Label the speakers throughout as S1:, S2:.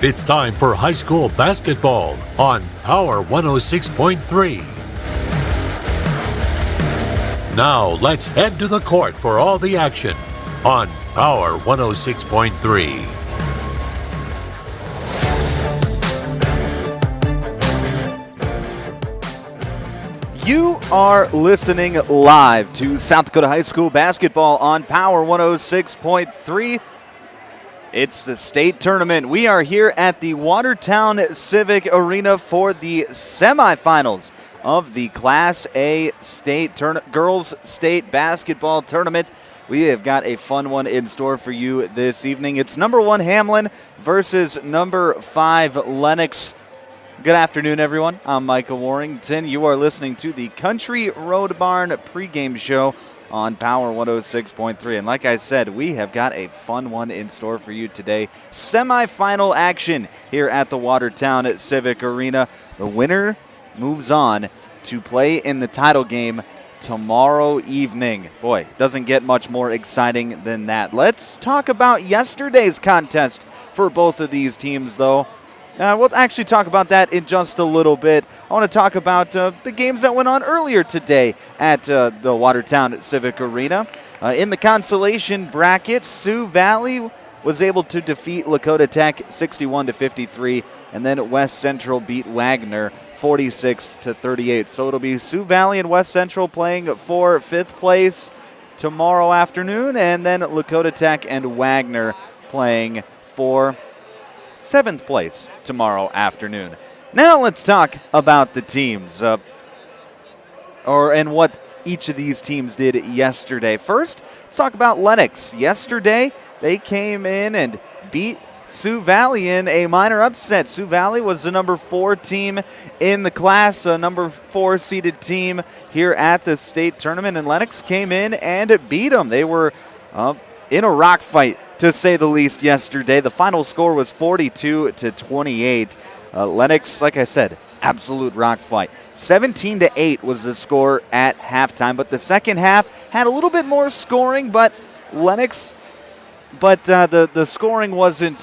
S1: It's time for high school basketball on Power 106.3. Now let's head to the court for all the action on Power 106.3.
S2: You are listening live to South Dakota High School basketball on Power 106.3. It's the state tournament. We are here at the Watertown Civic Arena for the semifinals of the Class A girls state basketball tournament. We have got a fun one in store for you this evening. It's number 1 Hamlin versus number 5 Lennox. Good afternoon, everyone. I'm Michael Warrington. You are listening to the Country Road Barn pregame show on Power 106.3. And like I said, we have got a fun one in store for you today. Semifinal action here at the Watertown Civic Arena. The winner moves on to play in the title game tomorrow evening. Boy, doesn't get much more exciting than that. Let's talk about yesterday's contest for both of these teams, though. We'll actually talk about that in just a little bit. I want to talk about the games that went on earlier today at the Watertown Civic Arena. In the consolation bracket, Sioux Valley was able to defeat Lakota Tech 61-53, and then West Central beat Wagner 46-38. So it'll be Sioux Valley and West Central playing for 5th place tomorrow afternoon, and then Lakota Tech and Wagner playing for 7th place tomorrow afternoon. Now let's talk about the teams and what each of these teams did yesterday. First, let's talk about Lennox. Yesterday, they came in and beat Sioux Valley in a minor upset. Sioux Valley was the number 4 team in the class, a number 4 seeded team here at the state tournament, and Lennox came in and beat them. They were in a rock fight, to say the least, yesterday. The final score was 42-28. Lennox, like I said, absolute rock fight. 17-8 was the score at halftime, but the second half had a little bit more scoring, but Lennox, the scoring wasn't,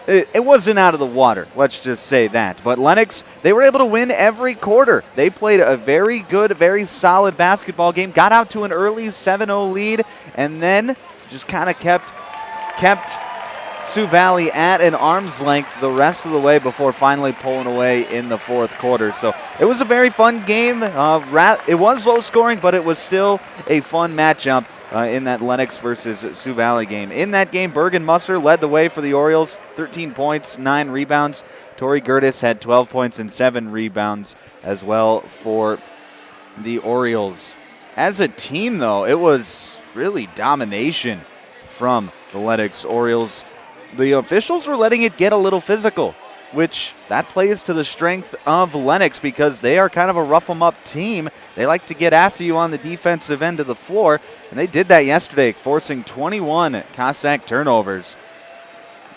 S2: it wasn't out of the water, let's just say that. But Lennox, they were able to win every quarter. They played a very good, very solid basketball game, got out to an early 7-0 lead, and then just kind of kept Sioux Valley at an arm's length the rest of the way before finally pulling away in the 4th quarter. So it was a very fun game. It was low scoring, but it was still a fun matchup in that Lennox versus Sioux Valley game. In that game, Bergen Musser led the way for the Orioles, 13 points, 9 rebounds. Tori Gertis had 12 points and 7 rebounds as well for the Orioles. As a team, though, it was really domination from the Lennox Orioles. The officials were letting it get a little physical, which that plays to the strength of Lennox because they are kind of a rough-em-up team. They like to get after you on the defensive end of the floor, and they did that yesterday, forcing 21 Cossack turnovers.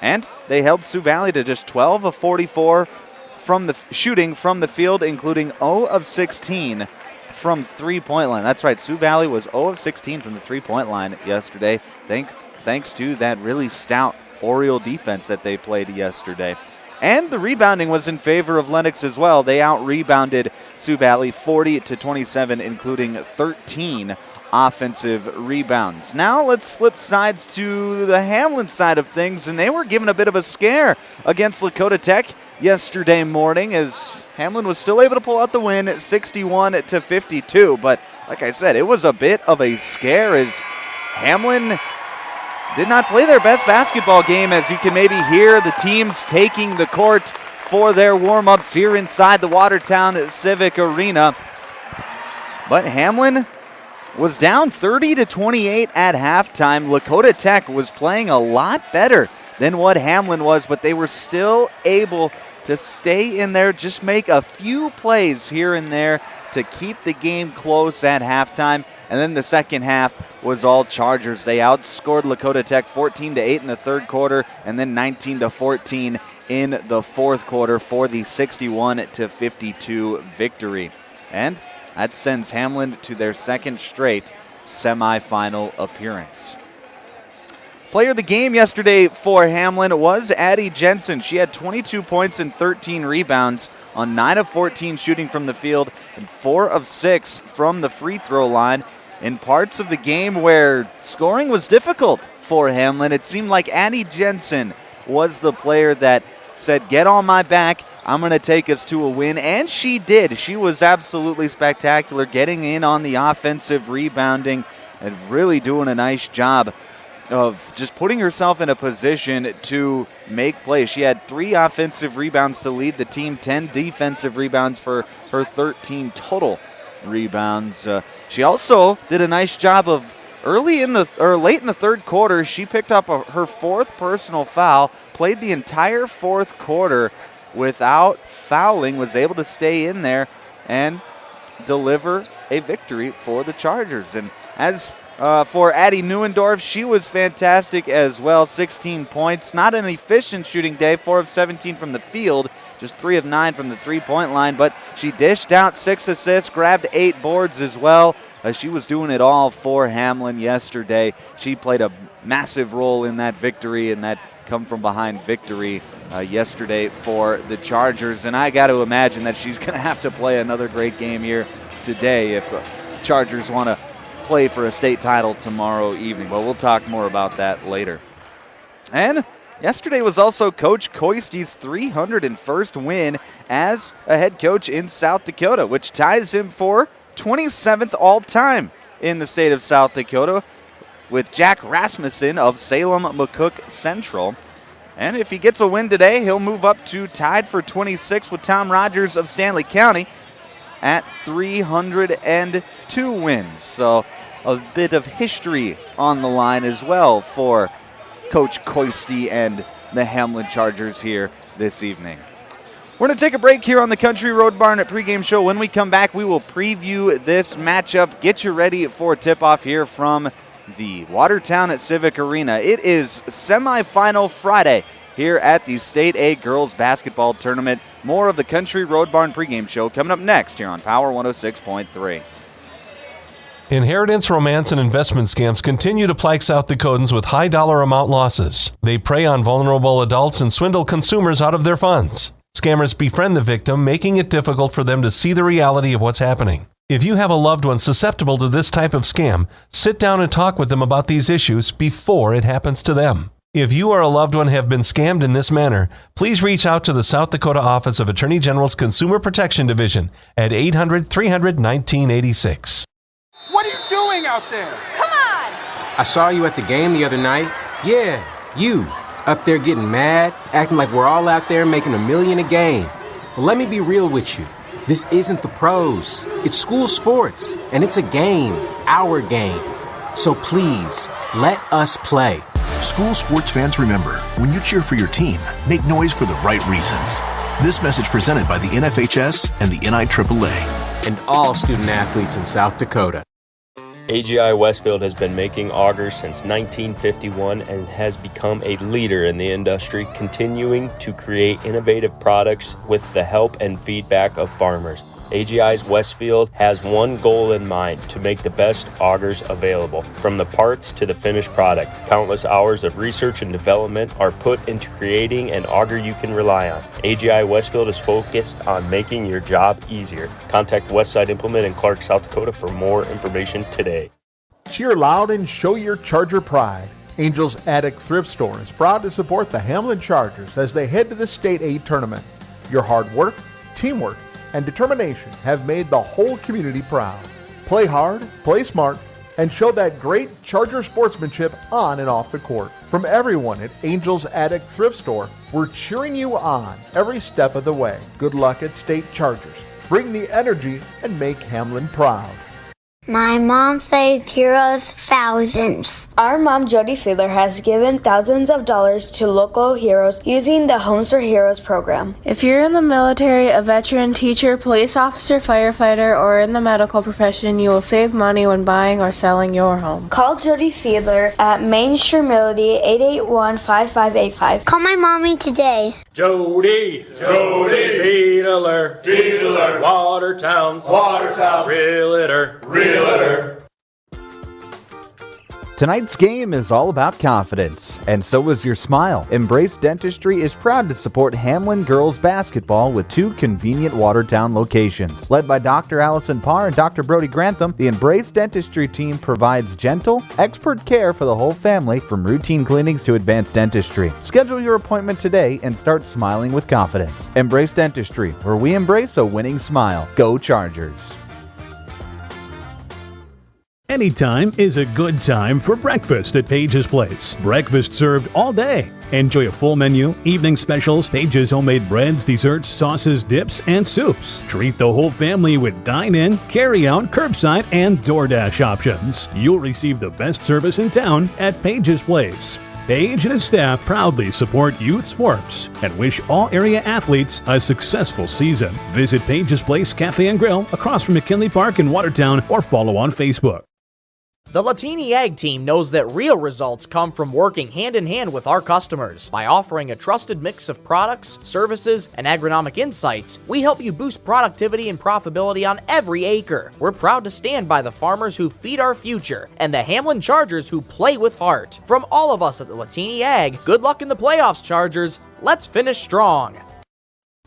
S2: And they held Sioux Valley to just 12 of 44 from the shooting from the field, including 0 of 16 from three-point line. That's right, Sioux Valley was 0 of 16 from the three-point line yesterday, thanks to that really stout Oriole defense that they played yesterday. And the rebounding was in favor of Lennox as well. They out-rebounded Sioux Valley 40-27, including 13 offensive rebounds. Now let's flip sides to the Hamlin side of things, and they were given a bit of a scare against Lakota Tech yesterday morning as Hamlin was still able to pull out the win 61-52. But like I said, it was a bit of a scare as Hamlin did not play their best basketball game, as you can maybe hear the teams taking the court for their warm-ups here inside the Watertown Civic Arena. But Hamlin was down 30-28 at halftime. Lakota Tech was playing a lot better than what Hamlin was, but they were still able to stay in there, just make a few plays here and there to keep the game close at halftime. And then the second half was all Chargers. They outscored Lakota Tech 14-8 in the 3rd quarter and then 19-14 in the 4th quarter for the 61-52 victory. And that sends Hamlin to their 2nd straight semifinal appearance. Player of the game yesterday for Hamlin was Addie Jensen. She had 22 points and 13 rebounds on 9 of 14 shooting from the field and 4 of 6 from the free throw line. In parts of the game where scoring was difficult for Hamlin, it seemed like Addie Jensen was the player that said, get on my back, I'm going to take us to a win, and she did. She was absolutely spectacular, getting in on the offensive rebounding and really doing a nice job of just putting herself in a position to make plays. She had 3 offensive rebounds to lead the team, 10 defensive rebounds for her 13 total rebounds. She also did a nice job of late in the third quarter. She picked up her 4th personal foul, played the entire 4th quarter without fouling, was able to stay in there and deliver a victory for the Chargers. And as for Addie Neuendorf, she was fantastic as well. 16 points. Not an efficient shooting day. 4 of 17 from the field. Just 3 of 9 from the three-point line. But she dished out 6 assists, grabbed 8 boards as well. She was doing it all for Hamlin yesterday. She played a massive role in that victory and that come-from-behind victory yesterday for the Chargers. And I got to imagine that she's going to have to play another great game here today if the Chargers want to play for a state title tomorrow evening, but we'll talk more about that later. And yesterday was also Coach Koiste's 301st win as a head coach in South Dakota, which ties him for 27th all-time in the state of South Dakota with Jack Rasmussen of Salem McCook Central. And if he gets a win today, he'll move up to tied for 26 with Tom Rogers of Stanley County at 302 wins. So a bit of history on the line as well for Coach Koiste and the Hamlin Chargers here this evening. We're going to take a break here on the Country Road Barn at Pregame Show. When we come back, we will preview this matchup. Get you ready for tip-off here from the Watertown at Civic Arena. It is semifinal Friday here at the State A Girls Basketball Tournament. More of the Country Road Barn Pregame Show coming up next here on Power 106.3.
S3: Inheritance, romance, and investment scams continue to plague South Dakotans with high dollar amount losses. They prey on vulnerable adults and swindle consumers out of their funds. Scammers befriend the victim, making it difficult for them to see the reality of what's happening. If you have a loved one susceptible to this type of scam, sit down and talk with them about these issues before it happens to them. If you or a loved one have been scammed in this manner, please reach out to the South Dakota Office of Attorney General's Consumer Protection Division at 800-300-1986.
S4: What are you doing out there?
S5: Come on!
S6: I saw you at the game the other night. Yeah, you. Up there getting mad, acting like we're all out there making $1 million a game. Well, let me be real with you. This isn't the pros. It's school sports, and it's a game, our game. So please, let us play.
S7: School sports fans, remember, when you cheer for your team, make noise for the right reasons. This message presented by the NFHS and the NIAAA.
S6: And all student athletes in South Dakota.
S8: AGI Westfield has been making augers since 1951 and has become a leader in the industry, continuing to create innovative products with the help and feedback of farmers. AGI's Westfield has one goal in mind: to make the best augers available. From the parts to the finished product, countless hours of research and development are put into creating an auger you can rely on. AGI Westfield is focused on making your job easier. Contact Westside Implement in Clark, South Dakota for more information today.
S9: Cheer loud and show your Charger pride. Angel's Attic Thrift Store is proud to support the Hamlin Chargers as they head to the State A Tournament. Your hard work, teamwork, and determination have made the whole community proud. Play hard, play smart, and show that great Charger sportsmanship on and off the court. From everyone at Angel's Attic Thrift Store, we're cheering you on every step of the way. Good luck at State Chargers. Bring the energy and make Hamlin proud.
S10: My mom saved heroes thousands.
S5: Our mom, Jody Fiedler, has given thousands of dollars to local heroes using the Homes for Heroes program.
S11: If you're in the military, a veteran, teacher, police officer, firefighter, or in the medical profession, you will save money when buying or selling your home.
S5: Call Jody Fiedler at Main Street Melody 881-5585.
S10: Call my mommy today.
S12: Jody, Fiedler, Watertown's, Realtor.
S2: Tonight's game is all about confidence, and so is your smile. Embrace Dentistry is proud to support Hamlin girls basketball with 2 convenient Watertown locations. Led by Dr. Allison Parr and Dr. Brody Grantham, the Embrace Dentistry team provides gentle, expert care for the whole family, from routine cleanings to advanced dentistry. Schedule your appointment today and start smiling with confidence. Embrace Dentistry, where we embrace a winning smile. Go Chargers!
S13: Anytime is a good time for breakfast at Page's Place. Breakfast served all day. Enjoy a full menu, evening specials, Page's homemade breads, desserts, sauces, dips, and soups. Treat the whole family with dine-in, carry-out, curbside, and DoorDash options. You'll receive the best service in town at Page's Place. Page and his staff proudly support youth sports and wish all area athletes a successful season. Visit Page's Place Cafe and Grill across from McKinley Park in Watertown, or follow on Facebook.
S14: The Latini Ag team knows that real results come from working hand in hand with our customers. By offering a trusted mix of products, services, and agronomic insights, we help you boost productivity and profitability on every acre. We're proud to stand by the farmers who feed our future and the Hamlin Chargers who play with heart. From all of us at the Latini Ag, good luck in the playoffs, Chargers. Let's finish strong.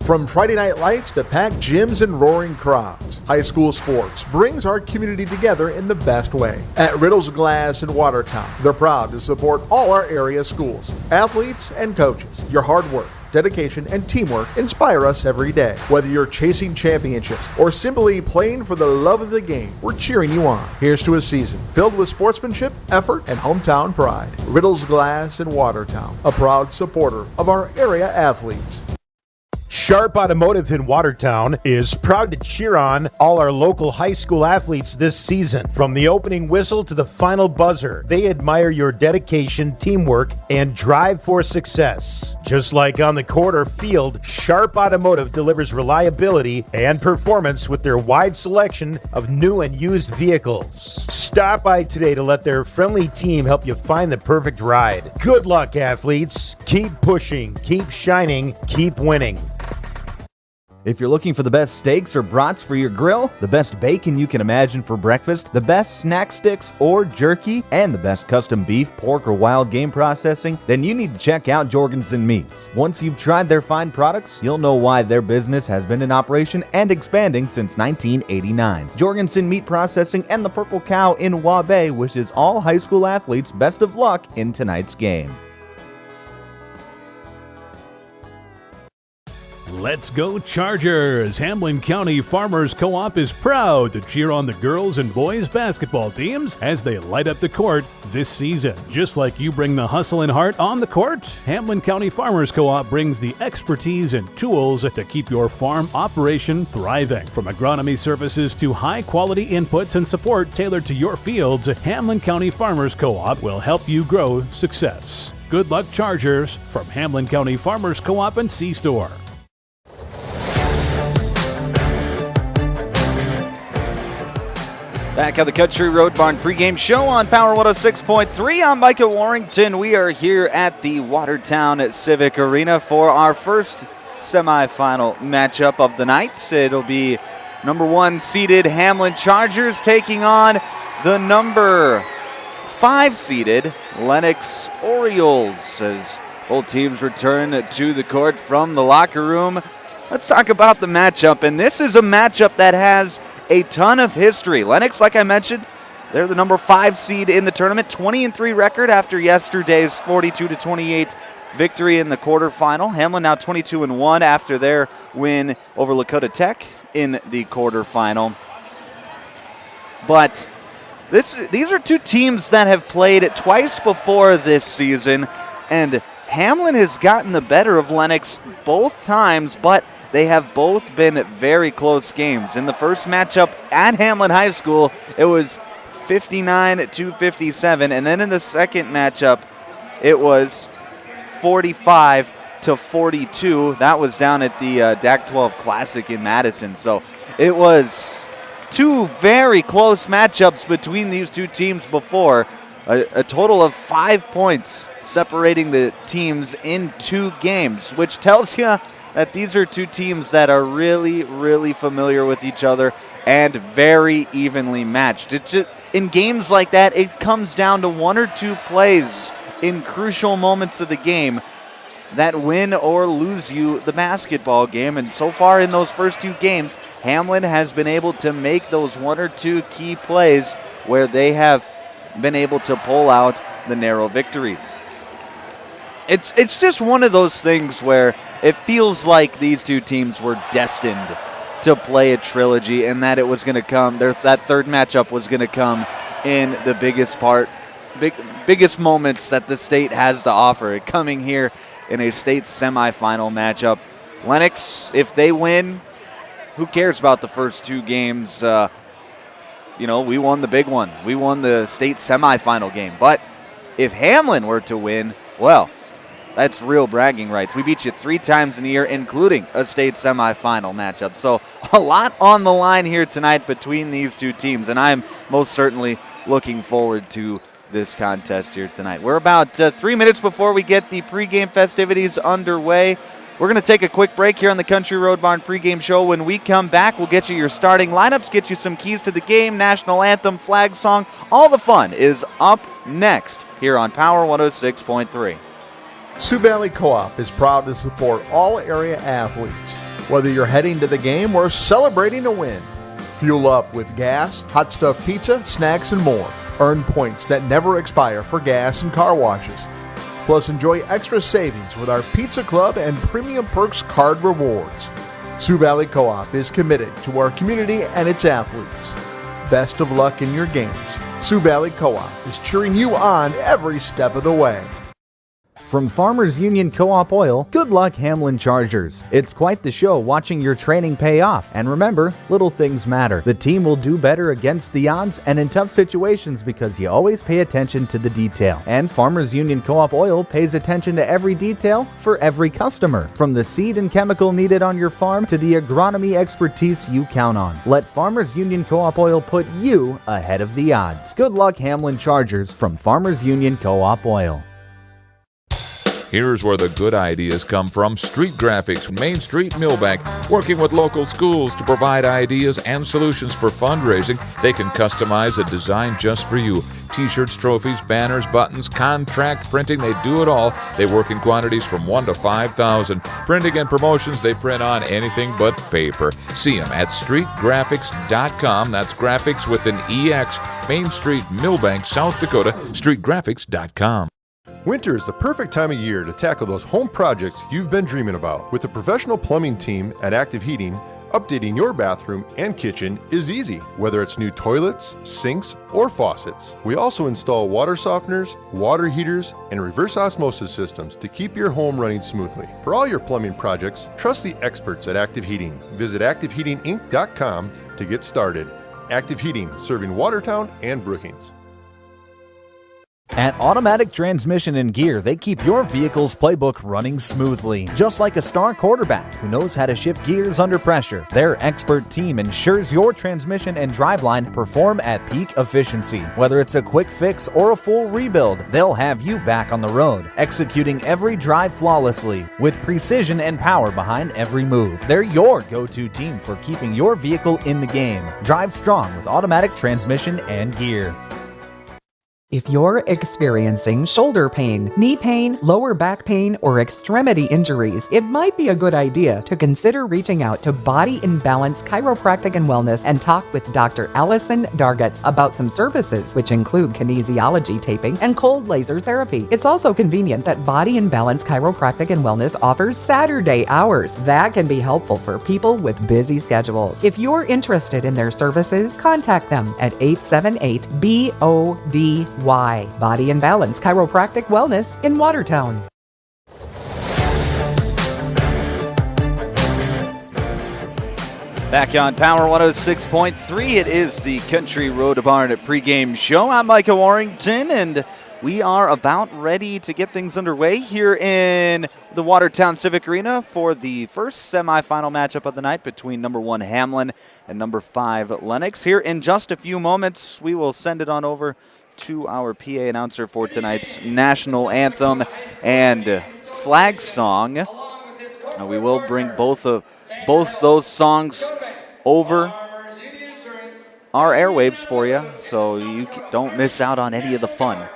S9: From Friday night lights to packed gyms and roaring crowds, high school sports brings our community together in the best way. At Riddle's Glass in Watertown, they're proud to support all our area schools, athletes, and coaches. Your hard work, dedication, and teamwork inspire us every day. Whether you're chasing championships or simply playing for the love of the game, we're cheering you on. Here's to a season filled with sportsmanship, effort, and hometown pride. Riddle's Glass in Watertown, a proud supporter of our area athletes.
S15: Sharp Automotive in Watertown is proud to cheer on all our local high school athletes this season. From the opening whistle to the final buzzer, they admire your dedication, teamwork, and drive for success. Just like on the court or field, Sharp Automotive delivers reliability and performance with their wide selection of new and used vehicles. Stop by today to let their friendly team help you find the perfect ride. Good luck, athletes. Keep pushing, keep shining, keep winning.
S2: If you're looking for the best steaks or brats for your grill, the best bacon you can imagine for breakfast, the best snack sticks or jerky, and the best custom beef, pork, or wild game processing, then you need to check out Jorgensen Meats. Once you've tried their fine products, you'll know why their business has been in operation and expanding since 1989. Jorgensen Meat Processing and the Purple Cow in Waubay wishes all high school athletes best of luck in tonight's game.
S13: Let's go Chargers! Hamlin County Farmers Co-op is proud to cheer on the girls and boys basketball teams as they light up the court this season. Just like you bring the hustle and heart on the court, Hamlin County Farmers Co-op brings the expertise and tools to keep your farm operation thriving. From agronomy services to high-quality inputs and support tailored to your fields, Hamlin County Farmers Co-op will help you grow success. Good luck, Chargers, from Hamlin County Farmers Co-op and C-Store.
S2: Back at the Country Road Barn pregame show on Power 106.3. I'm Micah Warrington. We are here at the Watertown Civic Arena for our first semifinal matchup of the night. It'll be number 1 seeded Hamlin Chargers taking on the number 5 seeded Lennox Orioles as both teams return to the court from the locker room. Let's talk about the matchup, and this is a matchup that has a ton of history. Lennox, like I mentioned, they're the number 5 seed in the tournament, 20-3 record after yesterday's 42-28 victory in the quarterfinal. Hamlin now 22-1 after their win over Lakota Tech in the quarterfinal. But these are two teams that have played twice before this season, and Hamlin has gotten the better of Lennox both times, but they have both been very close games. In the first matchup at Hamlin High School, it was 59-57, and then in the second matchup, it was 45-42. That was down at the DAC-12 Classic in Madison. So it was two very close matchups between these two teams before. A total of 5 points separating the teams in 2 games, which tells you that these are two teams that are really, really familiar with each other and very evenly matched. It just, in games like that, it comes down to one or two plays in crucial moments of the game that win or lose you the basketball game. And so far in those first two games, Hamlin has been able to make those one or two key plays where they have been able to pull out the narrow victories. It's just one of those things where it feels like these two teams were destined to play a trilogy, and that it was going to come, that third matchup was going to come in the biggest moments that the state has to offer. Coming here in a state semifinal matchup. Lennox, if they win, who cares about the first two games? We won the big one. We won the state semifinal game. But if Hamlin were to win, well, that's real bragging rights. We beat you 3 times in a year, including a state semifinal matchup. So a lot on the line here tonight between these two teams, and I'm most certainly looking forward to this contest here tonight. We're about 3 minutes before we get the pregame festivities underway. We're going to take a quick break here on the Country Road Barn pregame show. When we come back, we'll get you your starting lineups, get you some keys to the game, national anthem, flag song. All the fun is up next here on Power 106.3.
S9: Sioux Valley Co-op is proud to support all area athletes, whether you're heading to the game or celebrating a win. Fuel up with gas, hot stuff pizza, snacks, and more. Earn points that never expire for gas and car washes. Plus, enjoy extra savings with our Pizza Club and Premium Perks card rewards. Sioux Valley Co-op is committed to our community and its athletes. Best of luck in your games. Sioux Valley Co-op is cheering you on every step of the way.
S16: From Farmers Union Co-op Oil, good luck Hamlin Chargers. It's quite the show watching your training pay off. And remember, little things matter. The team will do better against the odds and in tough situations because you always pay attention to the detail. And Farmers Union Co-op Oil pays attention to every detail for every customer. From the seed and chemical needed on your farm to the agronomy expertise you count on. Let Farmers Union Co-op Oil put you ahead of the odds. Good luck Hamlin Chargers from Farmers Union Co-op Oil.
S17: Here's where the good ideas come from. Street Graphics, Main Street, Millbank, working with local schools to provide ideas and solutions for fundraising. They can customize a design just for you. T-shirts, trophies, banners, buttons, contract printing, they do it all. They work in quantities from 1 to 5,000. Printing and promotions, they print on anything but paper. See them at streetgraphics.com. That's graphics with an EX. Main Street, Millbank, South Dakota, streetgraphics.com.
S18: Winter is the perfect time of year to tackle those home projects you've been dreaming about. With a professional plumbing team at Active Heating, updating your bathroom and kitchen is easy, whether it's new toilets, sinks, or faucets. We also install water softeners, water heaters, and reverse osmosis systems to keep your home running smoothly. For all your plumbing projects, trust the experts at Active Heating. Visit ActiveHeatingInc.com to get started. Active Heating, serving Watertown and Brookings.
S16: At Automatic Transmission and Gear, they keep your vehicle's playbook running smoothly. Just like a star quarterback who knows how to shift gears under pressure, their expert team ensures your transmission and driveline perform at peak efficiency. Whether it's a quick fix or a full rebuild, they'll have you back on the road, executing every drive flawlessly with precision and power behind every move. They're your go-to team for keeping your vehicle in the game. Drive strong with Automatic Transmission and Gear.
S19: If you're experiencing shoulder pain, knee pain, lower back pain, or extremity injuries, it might be a good idea to consider reaching out to Body in Balance Chiropractic and Wellness and talk with Dr. Allison Dargetts about some services, which include kinesiology taping and cold laser therapy. It's also convenient that Body in Balance Chiropractic and Wellness offers Saturday hours. That can be helpful for people with busy schedules. If you're interested in their services, contact them at 878-BODY. Body and Balance Chiropractic Wellness in Watertown.
S2: Back on Power 106.3, it is the Country Road Barn pregame show. I'm Micah Warrington, and we are about ready to get things underway here in the Watertown Civic Arena for the first semifinal matchup of the night between number 1 Hamlin and number 5 Lennox. Here in just a few moments, we will send it on over to our PA announcer for tonight's national anthem and flag song. We will bring both those songs over our airwaves for you, so you don't miss out on any of the fun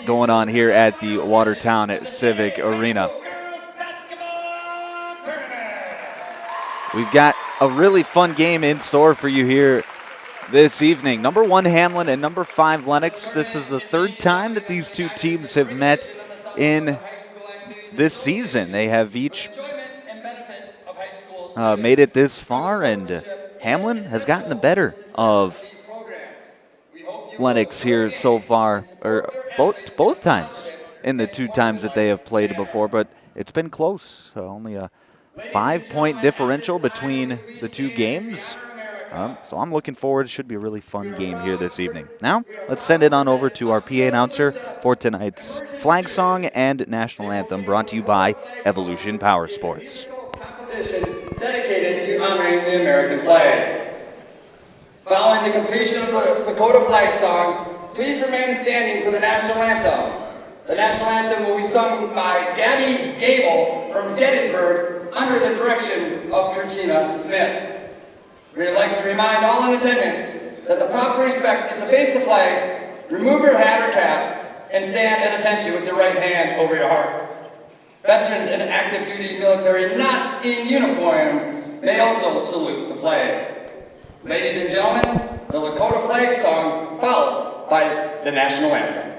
S2: going on here at the Watertown Civic Arena. We've got a really fun game in store for you here this evening. Number 1 Hamlin and number 5 Lennox. This is the third time that these two teams have met in this season. They have each made it this far, and Hamlin has gotten the better of Lennox here so far, or both times in the 2 times that they have played before, but it's been close. Only a 5-point differential between the 2 games. So I'm looking forward. It should be a really fun game here this evening. Now, let's send it on over to our PA announcer for tonight's flag song and national anthem, brought to you by Evolution Power Sports.
S20: Dedicated to honoring the American flag. Following the completion of the Lakota flag song, please remain standing for the national anthem. The national anthem will be sung by Gabby Gable from Gettysburg under the direction of Christina Smith. We'd like to remind all in attendance that the proper respect is to face the flag, remove your hat or cap, and stand at attention with your right hand over your heart. Veterans and active duty military not in uniform may also salute the flag. Ladies and gentlemen, the Lakota flag song followed by the national anthem.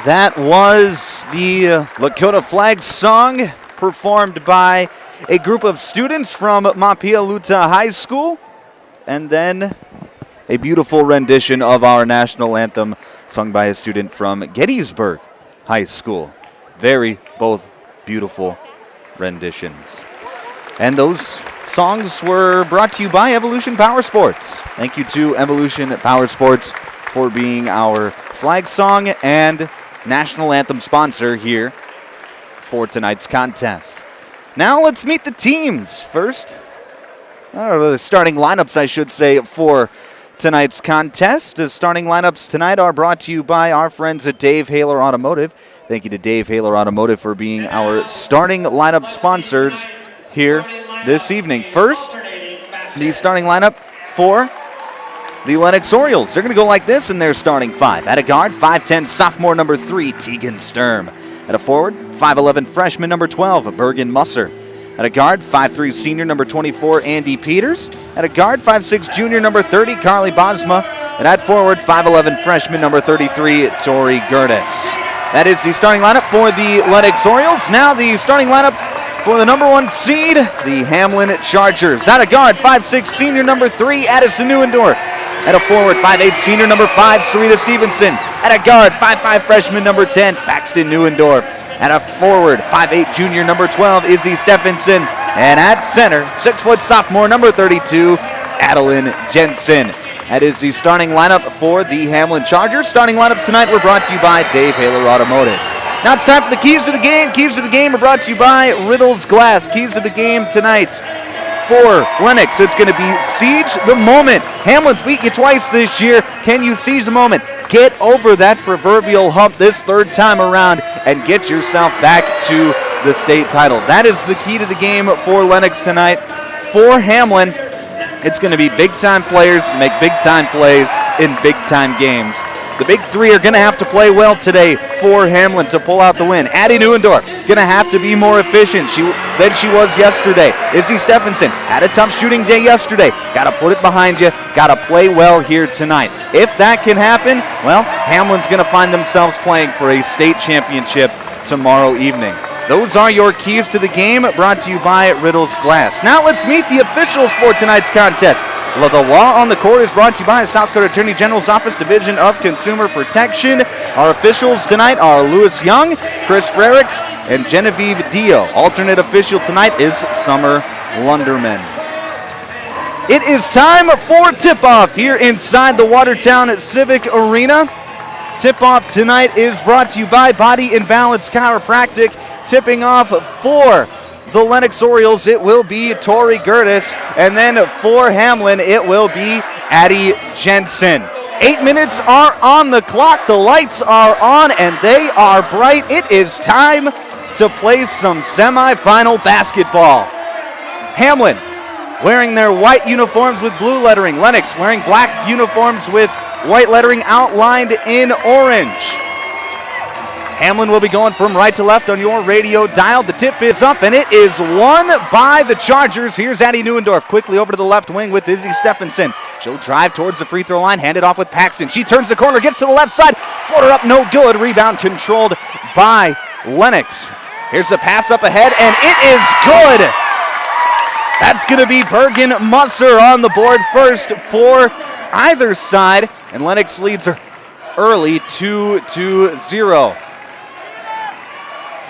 S2: That was the Lakota flag song performed by a group of students from Mapialuta High School. and then a beautiful rendition of our national anthem sung by a student from Gettysburg High School. Very both beautiful renditions. And those songs were brought to you by Evolution Power Sports. Thank you to Evolution Power Sports for being our flag song and national anthem sponsor here for tonight's contest. Now let's meet the teams first. The starting lineups, I should say, for tonight's contest. The starting lineups tonight are brought to you by our friends at Dave Haler Automotive. Thank you to Dave Haler Automotive for being our starting lineup sponsors here this evening. First, the starting lineup for the Lennox Orioles. They're going to go like this in their starting five. At a guard, 5'10", sophomore number 3, Tegan Sturm. At a forward, 5'11", freshman number 12, Bergen Musser. At a guard, 5'3", senior number 24, Andy Peters. At a guard, 5'6", junior number 30, Carly Bosma. And at forward, 5'11", freshman number 33, Tori Gertis. That is the starting lineup for the Lennox Orioles. Now the starting lineup for the number 1 seed, the Hamlin Chargers. At a guard, 5'6", senior number 3, Addison Neuendorf. At a forward, 5'8", senior number 5, Sarita Stevenson. At a guard, 5'5", freshman number 10, Paxton Neuendorf. At a forward, 5'8", junior number 12, Izzy Stephenson. And at center, 6' sophomore number 32, Adeline Jensen. That is the starting lineup for the Hamlin Chargers. Starting lineups tonight were brought to you by Dave Haler Automotive. Now it's time for the keys to the game. Keys to the game are brought to you by Riddles Glass. Keys to the game tonight for Lennox. It's going to be Siege the Moment. Hamlin's beat you twice this year. Can you seize the moment? Get over that proverbial hump this third time around and get yourself back to the state title. That is the key to the game for Lennox tonight. For Hamlin, it's going to be big-time players make big-time plays in big-time games. The big three are going to have to play well today for Hamlin to pull out the win. Addie Neuendorf going to have to be more efficient than she was yesterday. Izzy Stephenson had a tough shooting day yesterday. Got to put it behind you. Got to play well here tonight. If that can happen, well, Hamlin's going to find themselves playing for a state championship tomorrow evening. Those are your keys to the game, brought to you by Riddles Glass. Now let's meet the officials for tonight's contest. Well, the law on the court is brought to you by the South Dakota Attorney General's Office, Division of Consumer Protection. Our officials tonight are Lewis Young, Chris Frericks, and Genevieve Dio. Alternate official tonight is Summer Lunderman. It is time for tip-off here inside the Watertown Civic Arena. Tip-off tonight is brought to you by Body and Balance Chiropractic. Tipping off for the Lennox Orioles, it will be Tori Gertis. And then for Hamlin, it will be Addie Jensen. 8 minutes are on the clock. The lights are on, and they are bright. It is time to play some semifinal basketball. Hamlin wearing their white uniforms with blue lettering. Lennox wearing black uniforms with white lettering outlined in orange. Hamlin will be going from right to left on your radio dial. The tip is up, and it is won by the Chargers. Here's Addie Neuendorf quickly over to the left wing with Izzy Stephenson. She'll drive towards the free throw line, hand it off with Paxton. She turns the corner, gets to the left side. Floater up, no good. Rebound controlled by Lennox. Here's the pass up ahead, and it is good. That's going to be Bergen Musser on the board first for either side, and Lennox leads her early 2-0.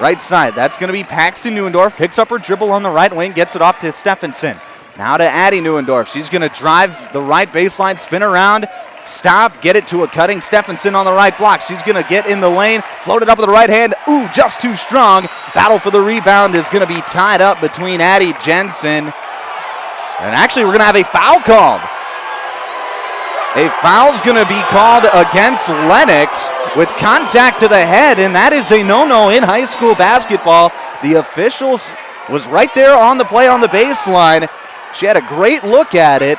S2: Right side, that's going to be Paxton Neuendorf. Picks up her dribble on the right wing, gets it off to Stephenson. Now to Addie Neuendorf. She's going to drive the right baseline, spin around, stop, get it to a cutting Stephenson on the right block. She's going to get in the lane, float it up with the right hand. Ooh, just too strong. Battle for the rebound is going to be tied up between Addie Jensen. And actually, we're going to have a foul called. A foul's going to be called against Lennox with contact to the head, and that is a no-no in high school basketball. The officials was right there on the play on the baseline. She had a great look at it,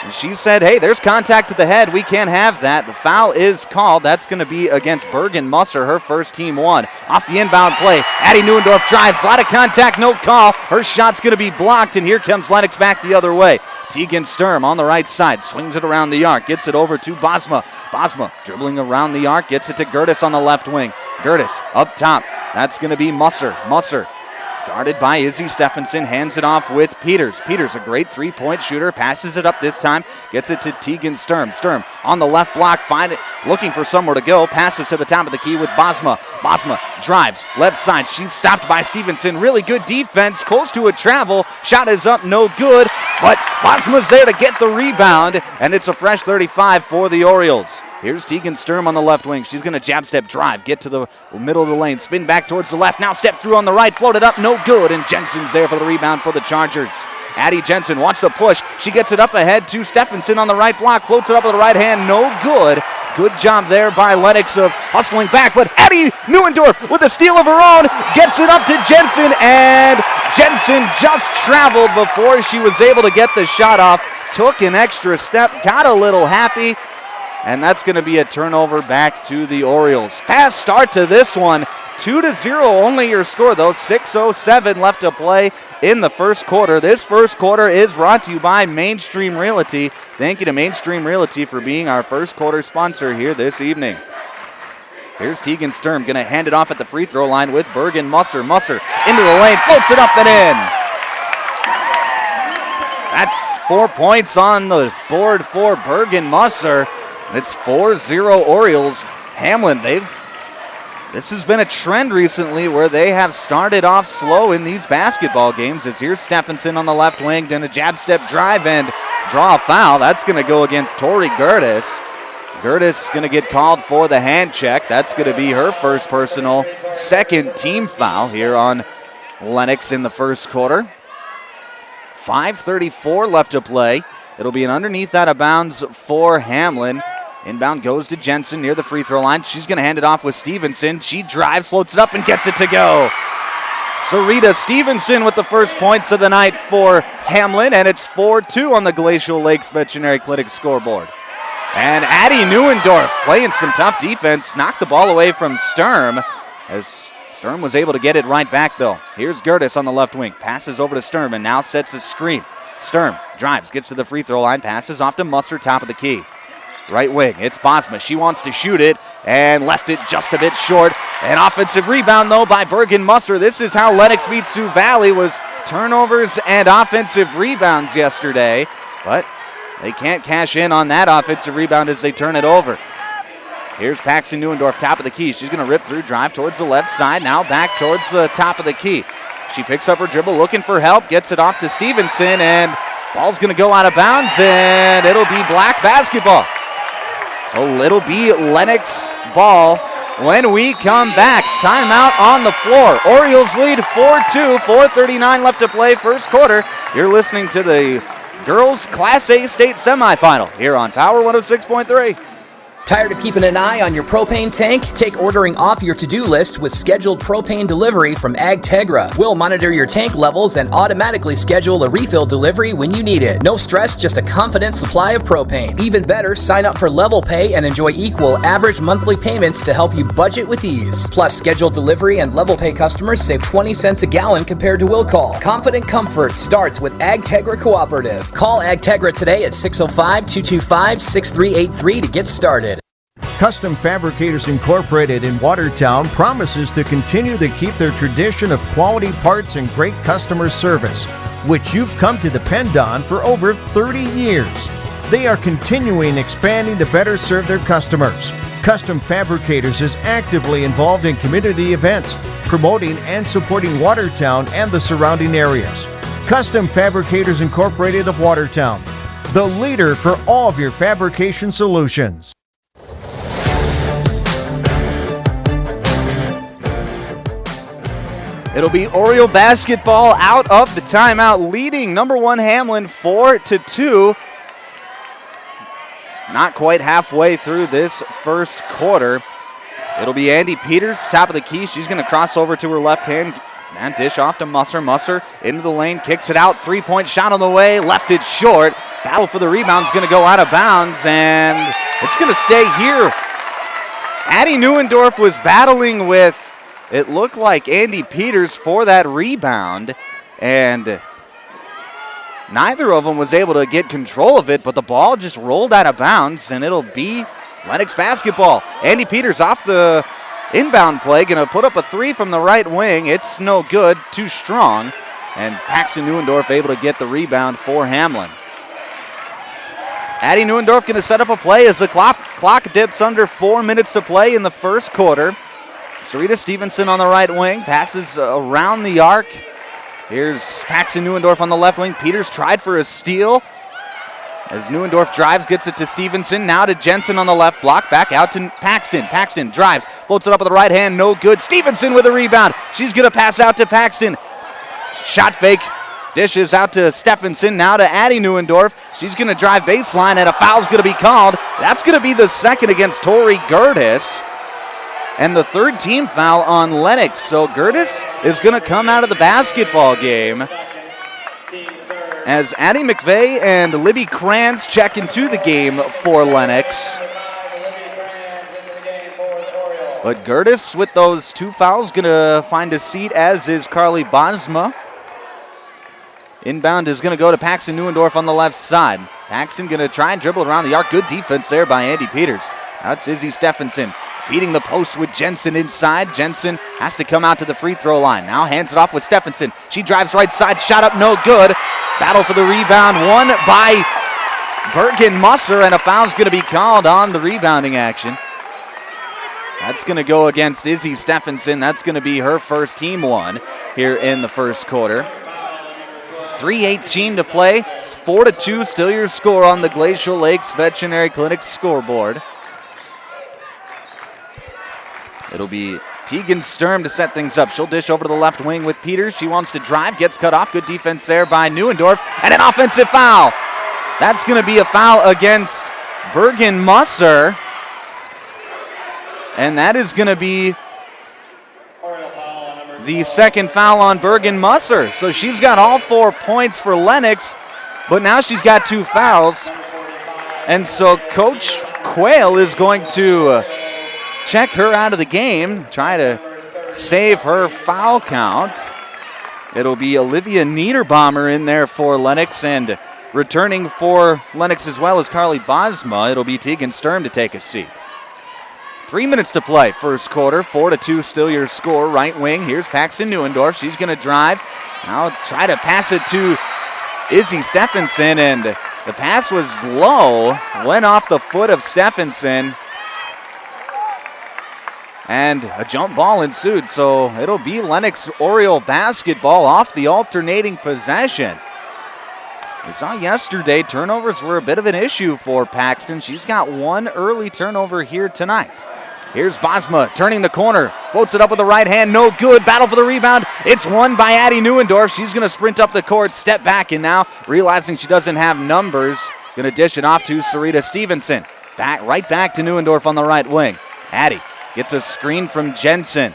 S2: and she said, hey, there's contact to the head. We can't have that. The foul is called. That's going to be against Bergen Musser, her first team one. Off the inbound play, Addie Neuendorf drives. A lot of contact, no call. Her shot's going to be blocked, and here comes Lennox back the other way. Tegan Sturm on the right side, swings it around the arc, gets it over to Bosma. Bosma dribbling around the arc, gets it to Gertis on the left wing. Gertis up top, that's going to be Musser. Musser Guarded by Izzy Stephenson, hands it off with Peters. Peters, a great three-point shooter, passes it up this time, gets it to Tegan Sturm. Sturm on the left block, looking for somewhere to go, passes to the top of the key with Bosma. Bosma drives, left side, she's stopped by Stevenson. Really good defense, close to a travel. Shot is up, no good, but Bosma's there to get the rebound, and it's a fresh 35 for the Orioles. Here's Tegan Sturm on the left wing. She's going to jab step drive, get to the middle of the lane, spin back towards the left. Now step through on the right, floated up, no good. And Jensen's there for the rebound for the Chargers. Addie Jensen wants to push. She gets it up ahead to Stephenson on the right block, floats it up with the right hand, no good. Good job there by Lennox of hustling back, but Addie Neuendorf with a steal of her own gets it up to Jensen, and Jensen just traveled before she was able to get the shot off. Took an extra step, got a little happy, and that's going to be a turnover back to the Orioles. Fast start to this one. 2-0 only your score, though. 6:07 left to play in the first quarter. This first quarter is brought to you by Mainstream Realty. Thank you to Mainstream Realty for being our first quarter sponsor here this evening. Here's Tegan Sturm going to hand it off at the free throw line with Bergen Musser. Musser into the lane, floats it up and in. That's 4 points on the board for Bergen Musser. It's 4-0 Orioles. Hamlin, this has been a trend recently where they have started off slow in these basketball games. As here's Stephenson on the left wing, doing a jab step drive and draw a foul. That's going to go against Tori Gertis. Gertis going to get called for the hand check. That's going to be her first personal, second team foul here on Lennox in the first quarter. 5:34 left to play. It'll be an underneath out of bounds for Hamlin. Inbound goes to Jensen near the free throw line. She's going to hand it off with Stevenson. She drives, floats it up, and gets it to go. Sarita Stevenson with the first points of the night for Hamlin, and it's 4-2 on the Glacial Lakes Veterinary Clinic scoreboard. And Addie Neuendorf playing some tough defense, knocked the ball away from Sturm, as Sturm was able to get it right back, though. Here's Gertis on the left wing, passes over to Sturm, and now sets a screen. Sturm drives, gets to the free throw line, passes off to Musser, top of the key. Right wing, it's Bosma. She wants to shoot it and left it just a bit short. An offensive rebound, though, by Bergen Musser. This is how Lennox beat Sioux Valley, was turnovers and offensive rebounds yesterday. But they can't cash in on that offensive rebound as they turn it over. Here's Paxton Neuendorf, top of the key. She's going to rip through, drive towards the left side, now back towards the top of the key. She picks up her dribble, looking for help, gets it off to Stevenson, and ball's going to go out of bounds, and it'll be Black basketball. So it'll be Lennox ball when we come back. Timeout on the floor. Orioles lead 4-2, 4:39 left to play first quarter. You're listening to the Girls Class A State Semifinal here on Power 106.3.
S21: Tired of keeping an eye on your propane tank? Take ordering off your to-do list with scheduled propane delivery from AgTegra. We'll monitor your tank levels and automatically schedule a refill delivery when you need it. No stress, just a confident supply of propane. Even better, sign up for Level Pay and enjoy equal average monthly payments to help you budget with ease. Plus, scheduled delivery and Level Pay customers save 20 cents a gallon compared to will call. Confident comfort starts with AgTegra Cooperative. Call AgTegra today at 605-225-6383 to get started.
S22: Custom Fabricators Incorporated in Watertown promises to continue to keep their tradition of quality parts and great customer service, which you've come to depend on for over 30 years. They are continuing expanding to better serve their customers. Custom Fabricators is actively involved in community events, promoting and supporting Watertown and the surrounding areas. Custom Fabricators Incorporated of Watertown, the leader for all of your fabrication solutions.
S2: It'll be Oriole basketball out of the timeout, leading number one Hamlin 4-2. Not quite halfway through this first quarter. It'll be Andy Peters, top of the key. She's going to cross over to her left hand and dish off to Musser. Musser into the lane, kicks it out. Three-point shot on the way, left it short. Battle for the rebound's going to go out of bounds, and it's going to stay here. Addie Neuendorf was battling with, it looked like, Andy Peters for that rebound, and neither of them was able to get control of it, but the ball just rolled out of bounds, and it'll be Lennox basketball. Andy Peters off the Inbound play, going to put up a three from the right wing. It's no good, too strong. And Paxton Neuendorf able to get the rebound for Hamlin. Addie Neuendorf going to set up a play as the clock dips under 4 minutes to play in the first quarter. Sarita Stevenson on the right wing, passes around the arc. Here's Paxton Neuendorf on the left wing. Peters tried for a steal. As Neuendorf drives, gets it to Stevenson. Now to Jensen on the left block. Back out to Paxton. Paxton drives, floats it up with the right hand. No good. Stevenson with a rebound. She's going to pass out to Paxton. Shot fake. Dishes out to Stephenson. Now to Addie Neuendorf. She's going to drive baseline, and a foul's going to be called. That's going to be the second against Tori Gertis. And the third team foul on Lennox. So Gertis is going to come out of the basketball game as Addie McVeigh and Libby Kranz check into the game for Lennox. But Gertis with those two fouls going to find a seat, as is Carly Bosma. Inbound is going to go to Paxton Neuendorf on the left side. Paxton going to try and dribble around the arc. Good defense there by Andy Peters. That's Izzy Stephenson feeding the post with Jensen inside. Jensen has to come out to the free throw line. Now hands it off with Stephenson. She drives right side, shot up, no good. Battle for the rebound, won by Bergen Musser, and a foul's going to be called on the rebounding action. That's going to go against Izzy Stephenson. That's going to be her first team one here in the first quarter. 3:18 to play. It's 4-2, still your score on the Glacial Lakes Veterinary Clinic scoreboard. It'll be Tegan Sturm to set things up. She'll dish over to the left wing with Peters. She wants to drive, gets cut off. Good defense there by Neuendorf, and an offensive foul. That's going to be a foul against Bergen Musser, and that is going to be the second foul on Bergen Musser. So she's got all 4 points for Lennox, but now she's got 2 fouls. And so Coach Quayle is going to check her out of the game, try to save her foul count. It'll be Olivia Niederbaumer in there for Lennox, and returning for Lennox as well as Carly Bosma, it'll be Tegan Sturm to take a seat. 3 minutes to play, first quarter. 4-2 still your score. Right wing, here's Paxton Neuendorf. She's going to drive. Now try to pass it to Izzy Stephenson, and the pass was low. Went off the foot of Stephenson, and a jump ball ensued. So it'll be Lennox Oriole basketball off the alternating possession. We saw yesterday turnovers were a bit of an issue for Paxton. She's got 1 early turnover here tonight. Here's Bosma turning the corner, floats it up with the right hand, no good. Battle for the rebound. It's won by Addie Neuendorf. She's going to sprint up the court, step back, and now realizing she doesn't have numbers, going to dish it off to Sarita Stevenson. Right back to Neuendorf on the right wing. Addie gets a screen from Jensen.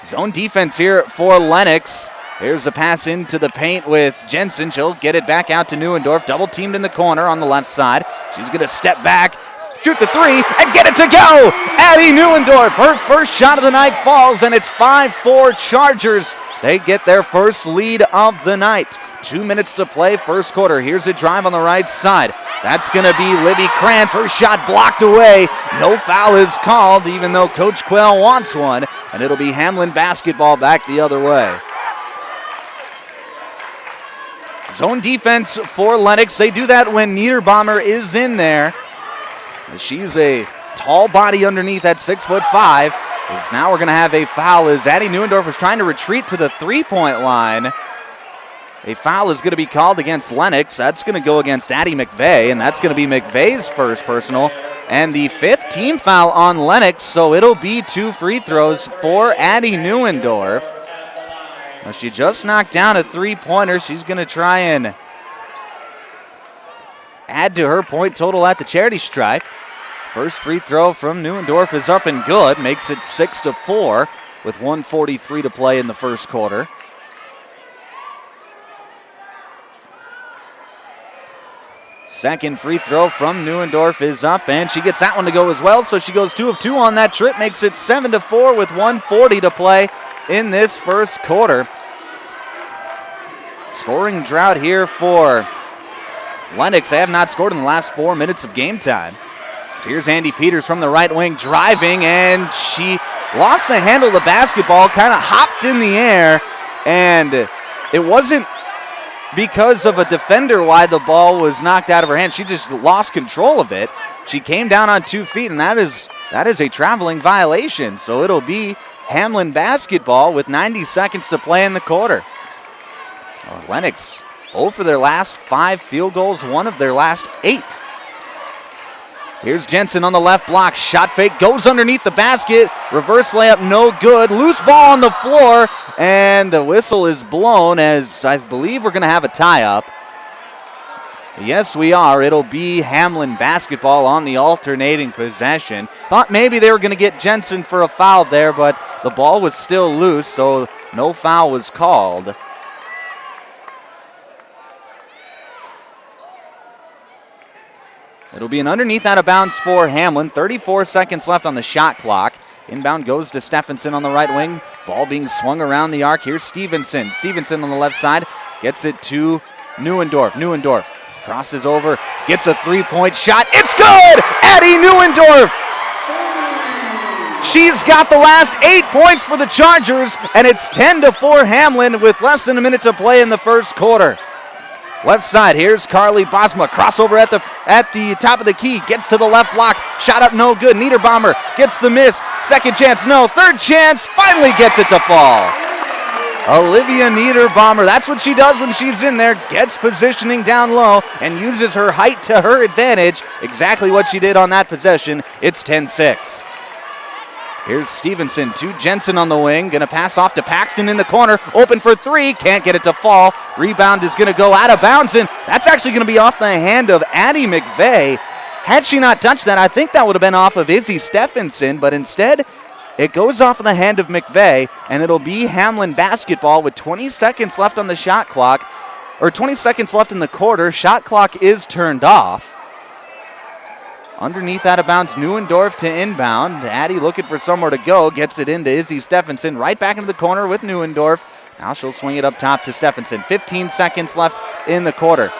S2: Zone defense here for Lennox. Here's a pass into the paint with Jensen. She'll get it back out to Neuendorf. Double teamed in the corner on the left side. She's going to step back, shoot the three, and get it to go! Addie Neuendorf, her first shot of the night falls, and it's 5-4 Chargers. They get their first lead of the night. 2 minutes to play, first quarter. Here's a drive on the right side. That's going to be Libby Krantz. Her shot blocked away. No foul is called, even though Coach Quayle wants one, and it'll be Hamlin basketball back the other way. Zone defense for Lennox. They do that when Niederbaumer is in there. She's a tall body underneath at 6'5". As now we're going to have a foul as Addie Neuendorf was trying to retreat to the three-point line. A foul is going to be called against Lennox. That's going to go against Addie McVeigh, and that's going to be McVeigh's first personal. And the 5th team foul on Lennox, so it'll be 2 free throws for Addie Neuendorf. Now she just knocked down a three-pointer. She's going to try and add to her point total at the charity stripe. First free throw from Neuendorf is up and good. Makes it 6-4 with 1:43 to play in the first quarter. Second free throw from Neuendorf is up, and she gets that one to go as well. So she goes 2 of 2 on that trip. Makes it 7-4 with 1:40 to play in this first quarter. Scoring drought here for Lennox. They have not scored in the last 4 minutes of game time. So here's Andy Peters from the right wing driving, and she lost the handle of the basketball, kind of hopped in the air, and it wasn't because of a defender why the ball was knocked out of her hand. She just lost control of it. She came down on 2 feet, and that is a traveling violation. So it'll be Hamlin basketball with 90 seconds to play in the quarter. Lennox 0 for their last 5 field goals, 1 of their last 8. Here's Jensen on the left block. Shot fake goes underneath the basket. Reverse layup, no good. Loose ball on the floor, and the whistle is blown as I believe we're going to have a tie-up. Yes, we are. It'll be Hamlin basketball on the alternating possession. Thought maybe they were going to get Jensen for a foul there, but the ball was still loose, so no foul was called. It'll be an underneath out of bounds for Hamlin. 34 seconds left on the shot clock. Inbound goes to Stephenson on the right wing. Ball being swung around the arc. Here's Stevenson. Stevenson on the left side gets it to Neuendorf. Neuendorf crosses over, gets a three-point shot. It's good! Addie Neuendorf! She's got the last 8 points for the Chargers, and it's 10-4 Hamlin with less than a minute to play in the first quarter. Left side, here's Carly Bosma. Crossover at the top of the key. Gets to the left block. Shot up, no good. Niederbaumer gets the miss. Second chance, no. Third chance, finally gets it to fall. Olivia Niederbaumer, that's what she does when she's in there. Gets positioning down low and uses her height to her advantage. Exactly what she did on that possession. It's 10-6. Here's Stevenson to Jensen on the wing. Going to pass off to Paxton in the corner. Open for three. Can't get it to fall. Rebound is going to go out of bounds, and that's actually going to be off the hand of Addie McVeigh. Had she not touched that, I think that would have been off of Izzy Stephenson, but instead it goes off of the hand of McVeigh, and it'll be Hamlin basketball with 20 seconds left on the shot clock, or 20 seconds left in the quarter. Shot clock is turned off. Underneath out of bounds, Neuendorf to inbound. Addie looking for somewhere to go. Gets it into Izzy Stephenson. Right back into the corner with Neuendorf. Now she'll swing it up top to Stephenson. 15 seconds left in the quarter.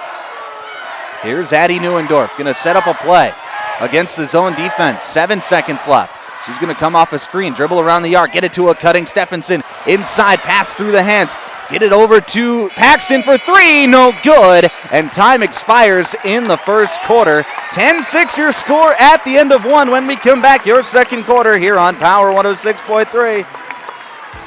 S2: Here's Addie Neuendorf. Going to set up a play against the zone defense. 7 seconds left. She's going to come off a screen, dribble around the arc, get it to a cutting Stephenson. Inside, pass through the hands. Get it over to Paxton for three, no good. And time expires in the first quarter. 10-6 your score at the end of one. When we come back, your second quarter here on Power 106.3.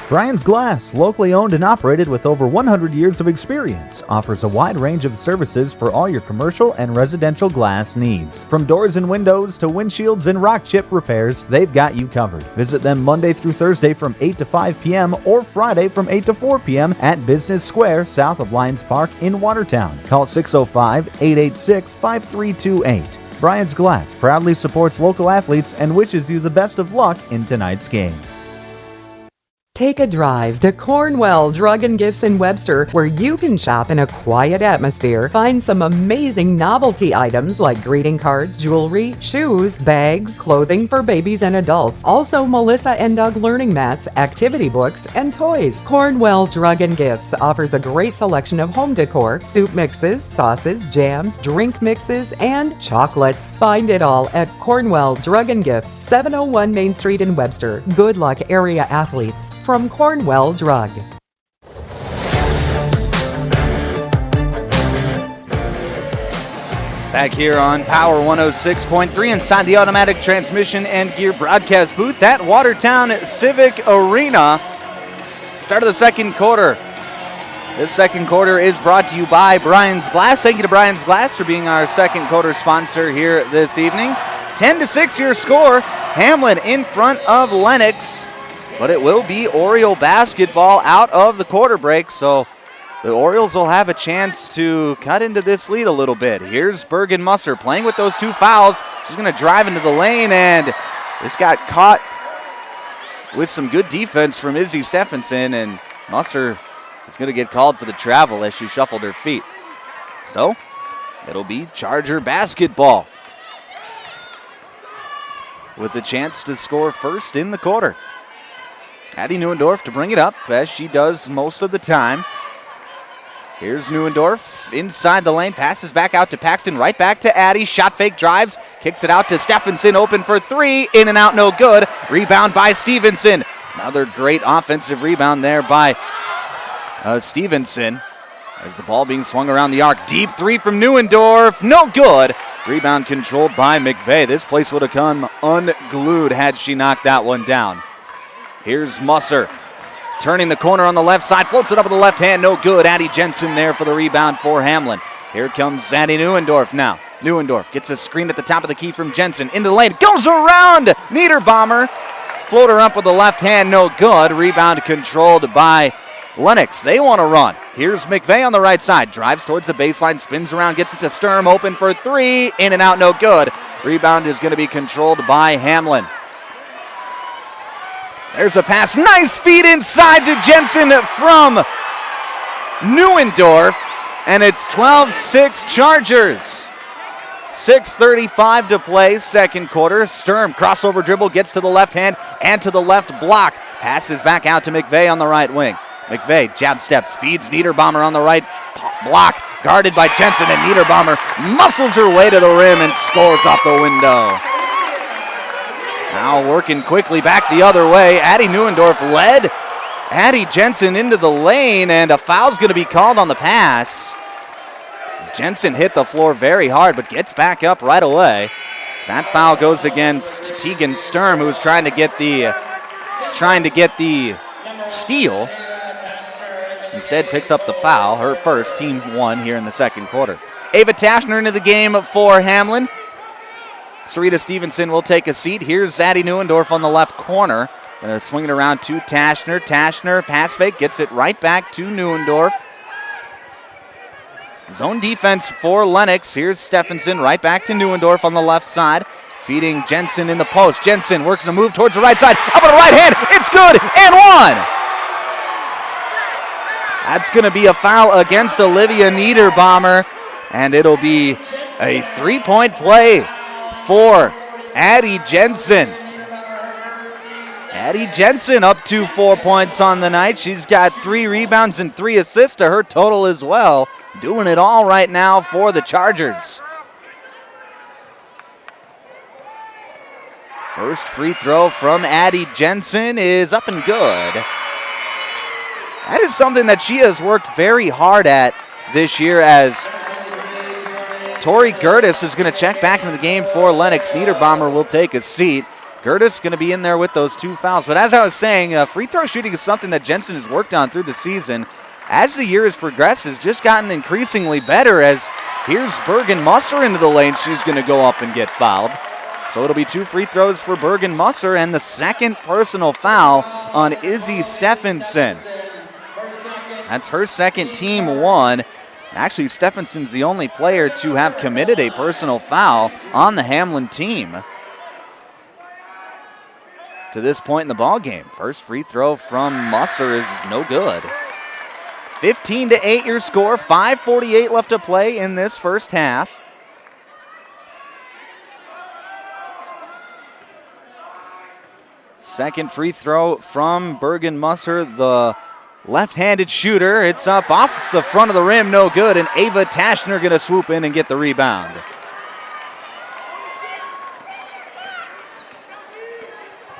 S16: Brian's Glass, locally owned and operated with over 100 years of experience, offers a wide range of services for all your commercial and residential glass needs. From doors and windows to windshields and rock chip repairs, they've got you covered. Visit them Monday through Thursday from 8 to 5 p.m. or Friday from 8 to 4 p.m. at Business Square south of Lions Park in Watertown. Call 605-886-5328. Brian's Glass proudly supports local athletes and wishes you the best of luck in tonight's game.
S19: Take a drive to Cornwell Drug and Gifts in Webster, where you can shop in a quiet atmosphere. Find some amazing novelty items like greeting cards, jewelry, shoes, bags, clothing for babies and adults. Also, Melissa and Doug learning mats, activity books, and toys. Cornwell Drug and Gifts offers a great selection of home decor, soup mixes, sauces, jams, drink mixes, and chocolates. Find it all at Cornwell Drug and Gifts, 701 Main Street in Webster. Good luck, area athletes. From Cornwell Drug.
S2: Back here on Power 106.3 inside the automatic transmission and gear broadcast booth at Watertown Civic Arena. Start of the second quarter. This second quarter is brought to you by Brian's Glass. Thank you to Brian's Glass for being our second quarter sponsor here this evening. 10-6 your score. Hamlin in front of Lennox. But it will be Oriole basketball out of the quarter break, so the Orioles will have a chance to cut into this lead a little bit. Here's Bergen Musser playing with those two fouls. She's going to drive into the lane, and this got caught with some good defense from Izzy Stephenson, and Musser is going to get called for the travel as she shuffled her feet. So it'll be Charger basketball with a chance to score first in the quarter. Addie Neuendorf to bring it up, as she does most of the time. Here's Neuendorf inside the lane, passes back out to Paxton, right back to Addie. Shot fake, drives, kicks it out to Stephenson, open for three, in and out, no good. Rebound by Stevenson. Another great offensive rebound there by Stevenson. As the ball being swung around the arc. Deep three from Neuendorf, no good. Rebound controlled by McVeigh. This place would have come unglued had she knocked that one down. Here's Musser. Turning the corner on the left side, floats it up with the left hand, no good. Addie Jensen there for the rebound for Hamlin. Here comes Addie Neuendorf now. Neuendorf gets a screen at the top of the key from Jensen. Into the lane, goes around Niederbommer. Floater up with the left hand, no good. Rebound controlled by Lennox. They want to run. Here's McVeigh on the right side. Drives towards the baseline, spins around, gets it to Sturm, open for three. In and out, no good. Rebound is going to be controlled by Hamlin. There's a pass. Nice feed inside to Jensen from Neuendorf. And it's 12-6 Chargers. 6:35 to play, second quarter. Sturm, crossover dribble, gets to the left hand and to the left block. Passes back out to McVeigh on the right wing. McVeigh, jab steps, feeds Niederbommer on the right block. Guarded by Jensen, and Niederbommer muscles her way to the rim and scores off the window. Now working quickly back the other way. Addie Neuendorf led Addie Jensen into the lane, and a foul's going to be called on the pass. Jensen hit the floor very hard, but gets back up right away. That foul goes against Tegan Sturm, who was trying to get the steal. Instead picks up the foul, her first, team one here in the second quarter. Ava Taschner into the game for Hamlin. Sarita Stevenson will take a seat. Here's Addie Neuendorf on the left corner. Gonna swing it around to Taschner. Taschner, pass fake, gets it right back to Neuendorf. Zone defense for Lennox. Here's Stephenson, right back to Neuendorf on the left side. Feeding Jensen in the post. Jensen works a move towards the right side. Up on the right hand, it's good, and one! That's gonna be a foul against Olivia Niederbommer, and it'll be a three-point play for Addie Jensen. Addie Jensen up to 4 points on the night. She's got 3 rebounds and 3 assists to her total as well. Doing it all right now for the Chargers. First free throw from Addie Jensen is up and good. That is something that she has worked very hard at this year, as Tori Gertis is going to check back into the game for Lennox. Niederbommer will take a seat. Gertis going to be in there with those 2 fouls. But as I was saying, free throw shooting is something that Jensen has worked on through the season. As the year has progressed, has just gotten increasingly better, as here's Bergen Musser into the lane. She's going to go up and get fouled. So it'll be 2 free throws for Bergen Musser and the second personal foul on Izzy Stephenson. That's her second, team one. Actually, Stephenson's the only player to have committed a personal foul on the Hamlin team to this point in the ball game. First free throw from Musser is no good. 15-8 your score. 5:48 left to play in this first half. Second free throw from Bergen Musser, the left-handed shooter. It's up off the front of the rim, no good, and Ava Taschner going to swoop in and get the rebound.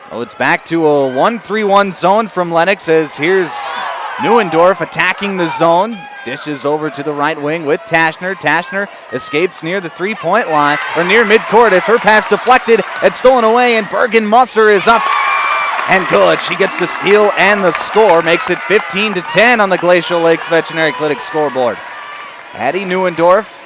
S2: Well, it's back to a 1-3-1 zone from Lennox, as here's Neuendorf attacking the zone. Dishes over to the right wing with Taschner. Taschner escapes near the three-point line, or near midcourt, as her pass deflected and stolen away, and Bergen Musser is up and good. She gets the steal and the score, makes it 15-10 on the Glacial Lakes Veterinary Clinic scoreboard. Addie Neuendorf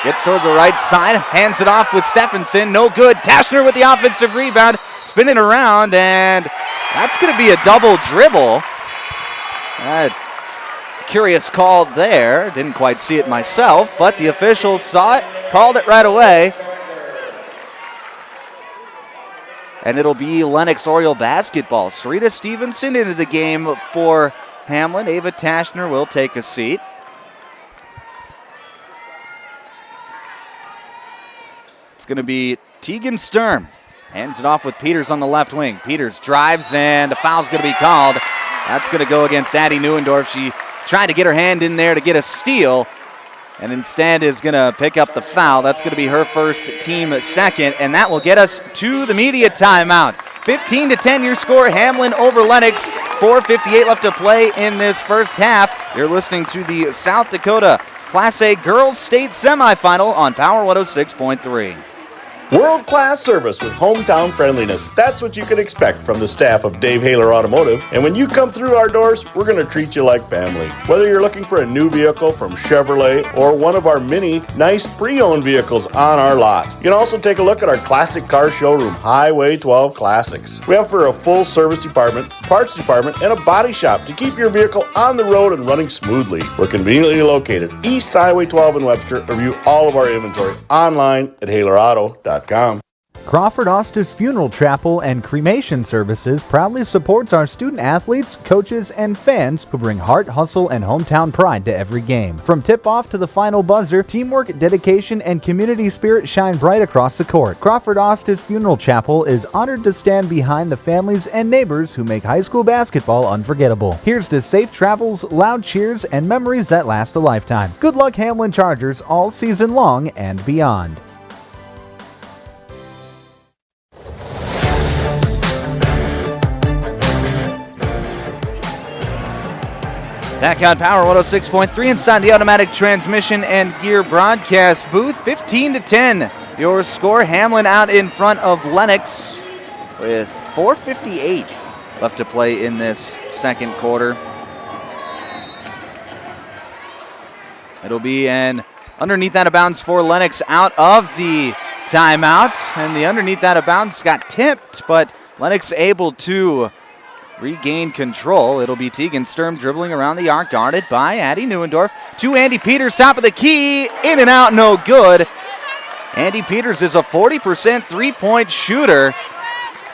S2: gets toward the right side, hands it off with Stephenson, no good. Taschner with the offensive rebound, spinning around, and that's going to be a double dribble. Curious call there. Didn't quite see it myself, but the officials saw it, called it right away. And it'll be Lennox Oriole basketball. Sarita Stevenson into the game for Hamlin. Ava Taschner will take a seat. It's going to be Tegan Sturm. Hands it off with Peters on the left wing. Peters drives, and a foul's going to be called. That's going to go against Addie Neuendorf. She tried to get her hand in there to get a steal, and instead is going to pick up the foul. That's going to be her first, team second, and that will get us to the media timeout. 15-10 your score, Hamlin over Lennox. 4:58 left to play in this first half. You're listening to the South Dakota Class A Girls State Semifinal on Power 106.3.
S1: World-class service with hometown friendliness. That's what you can expect from the staff of Dave Haler Automotive. And when you come through our doors, we're going to treat you like family. Whether you're looking for a new vehicle from Chevrolet or one of our many nice pre-owned vehicles on our lot. You can also take a look at our classic car showroom, Highway 12 Classics. We offer a full service department, parts department, and a body shop to keep your vehicle on the road and running smoothly. We're conveniently located East Highway 12 in Webster. Review all of our inventory online at HalerAuto.com.
S16: Crawford Ostis Funeral Chapel and Cremation Services proudly supports our student athletes, coaches, and fans who bring heart, hustle, and hometown pride to every game. From tip-off to the final buzzer, teamwork, dedication, and community spirit shine bright across the court. Crawford Ostis Funeral Chapel is honored to stand behind the families and neighbors who make high school basketball unforgettable. Here's to safe travels, loud cheers, and memories that last a lifetime. Good luck, Hamlin Chargers, all season long and beyond.
S2: Back on Power 106.3 inside the automatic transmission and gear broadcast booth. 15-10 your score. Hamlin out in front of Lennox with 4:58 left to play in this second quarter. It'll be an underneath out of bounds for Lennox out of the timeout. And the underneath out of bounds got tipped, but Lennox able to regain control. It'll be Tegan Sturm dribbling around the arc, guarded by Addie Neuendorf. To Andy Peters, top of the key, in and out, no good. Andy Peters is a 40% three-point shooter.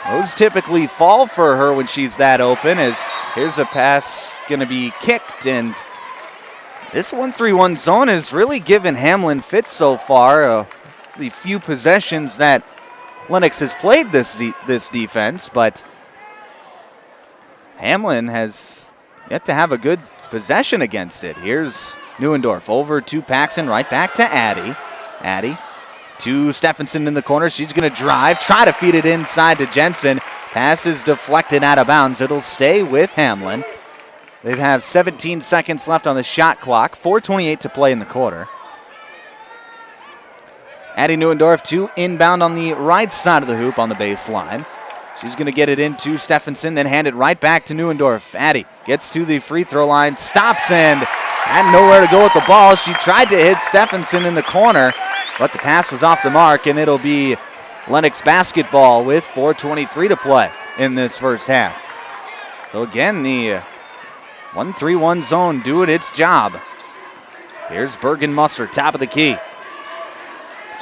S2: Those typically fall for her when she's that open, as here's a pass going to be kicked, and this 1-3-1 zone has really given Hamlin fits so far. The few possessions that Lennox has played this defense, but Hamlin has yet to have a good possession against it. Here's Neuendorf over to Paxton, right back to Addie. Addie to Stephenson in the corner. She's going to drive, try to feed it inside to Jensen. Pass is deflected out of bounds. It'll stay with Hamlin. They have 17 seconds left on the shot clock. 4:28 to play in the quarter. Addie Neuendorf to inbound on the right side of the hoop on the baseline. She's going to get it into Stephenson, then hand it right back to Neuendorf. Addie gets to the free throw line, stops, and had nowhere to go with the ball. She tried to hit Stephenson in the corner, but the pass was off the mark, and it'll be Lennox basketball with 4:23 to play in this first half. So again, the 1-3-1 zone doing its job. Here's Bergen Musser, top of the key.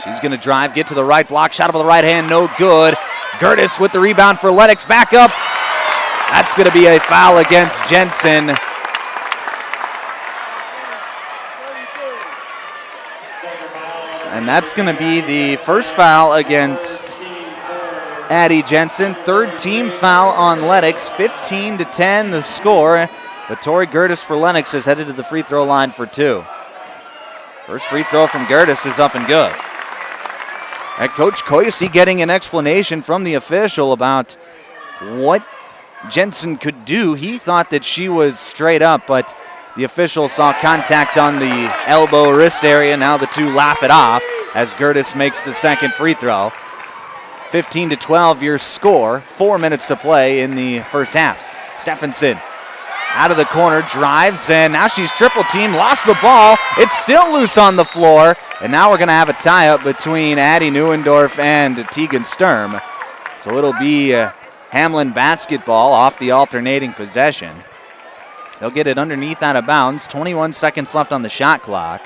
S2: She's going to drive, get to the right block, shot up with the right hand, no good. Gertis with the rebound for Lennox, back up. That's going to be a foul against Jensen. And that's going to be the first foul against Addie Jensen. Third team foul on Lennox. 15-10 the score. But Tori Gertis for Lennox is headed to the free throw line for two. First free throw from Gertis is up and good. And Coach Koyesti getting an explanation from the official about what Jensen could do. He thought that she was straight up, but the official saw contact on the elbow wrist area. Now the two laugh it off as Gertis makes the second free throw. 15-12 your score. 4 minutes to play in the first half. Stephenson out of the corner, drives, and now she's triple teamed, lost the ball. It's still loose on the floor, and now we're going to have a tie-up between Addie Neuendorf and Tegan Sturm. So it'll be Hamlin basketball off the alternating possession. They'll get it underneath out of bounds. 21 seconds left on the shot clock.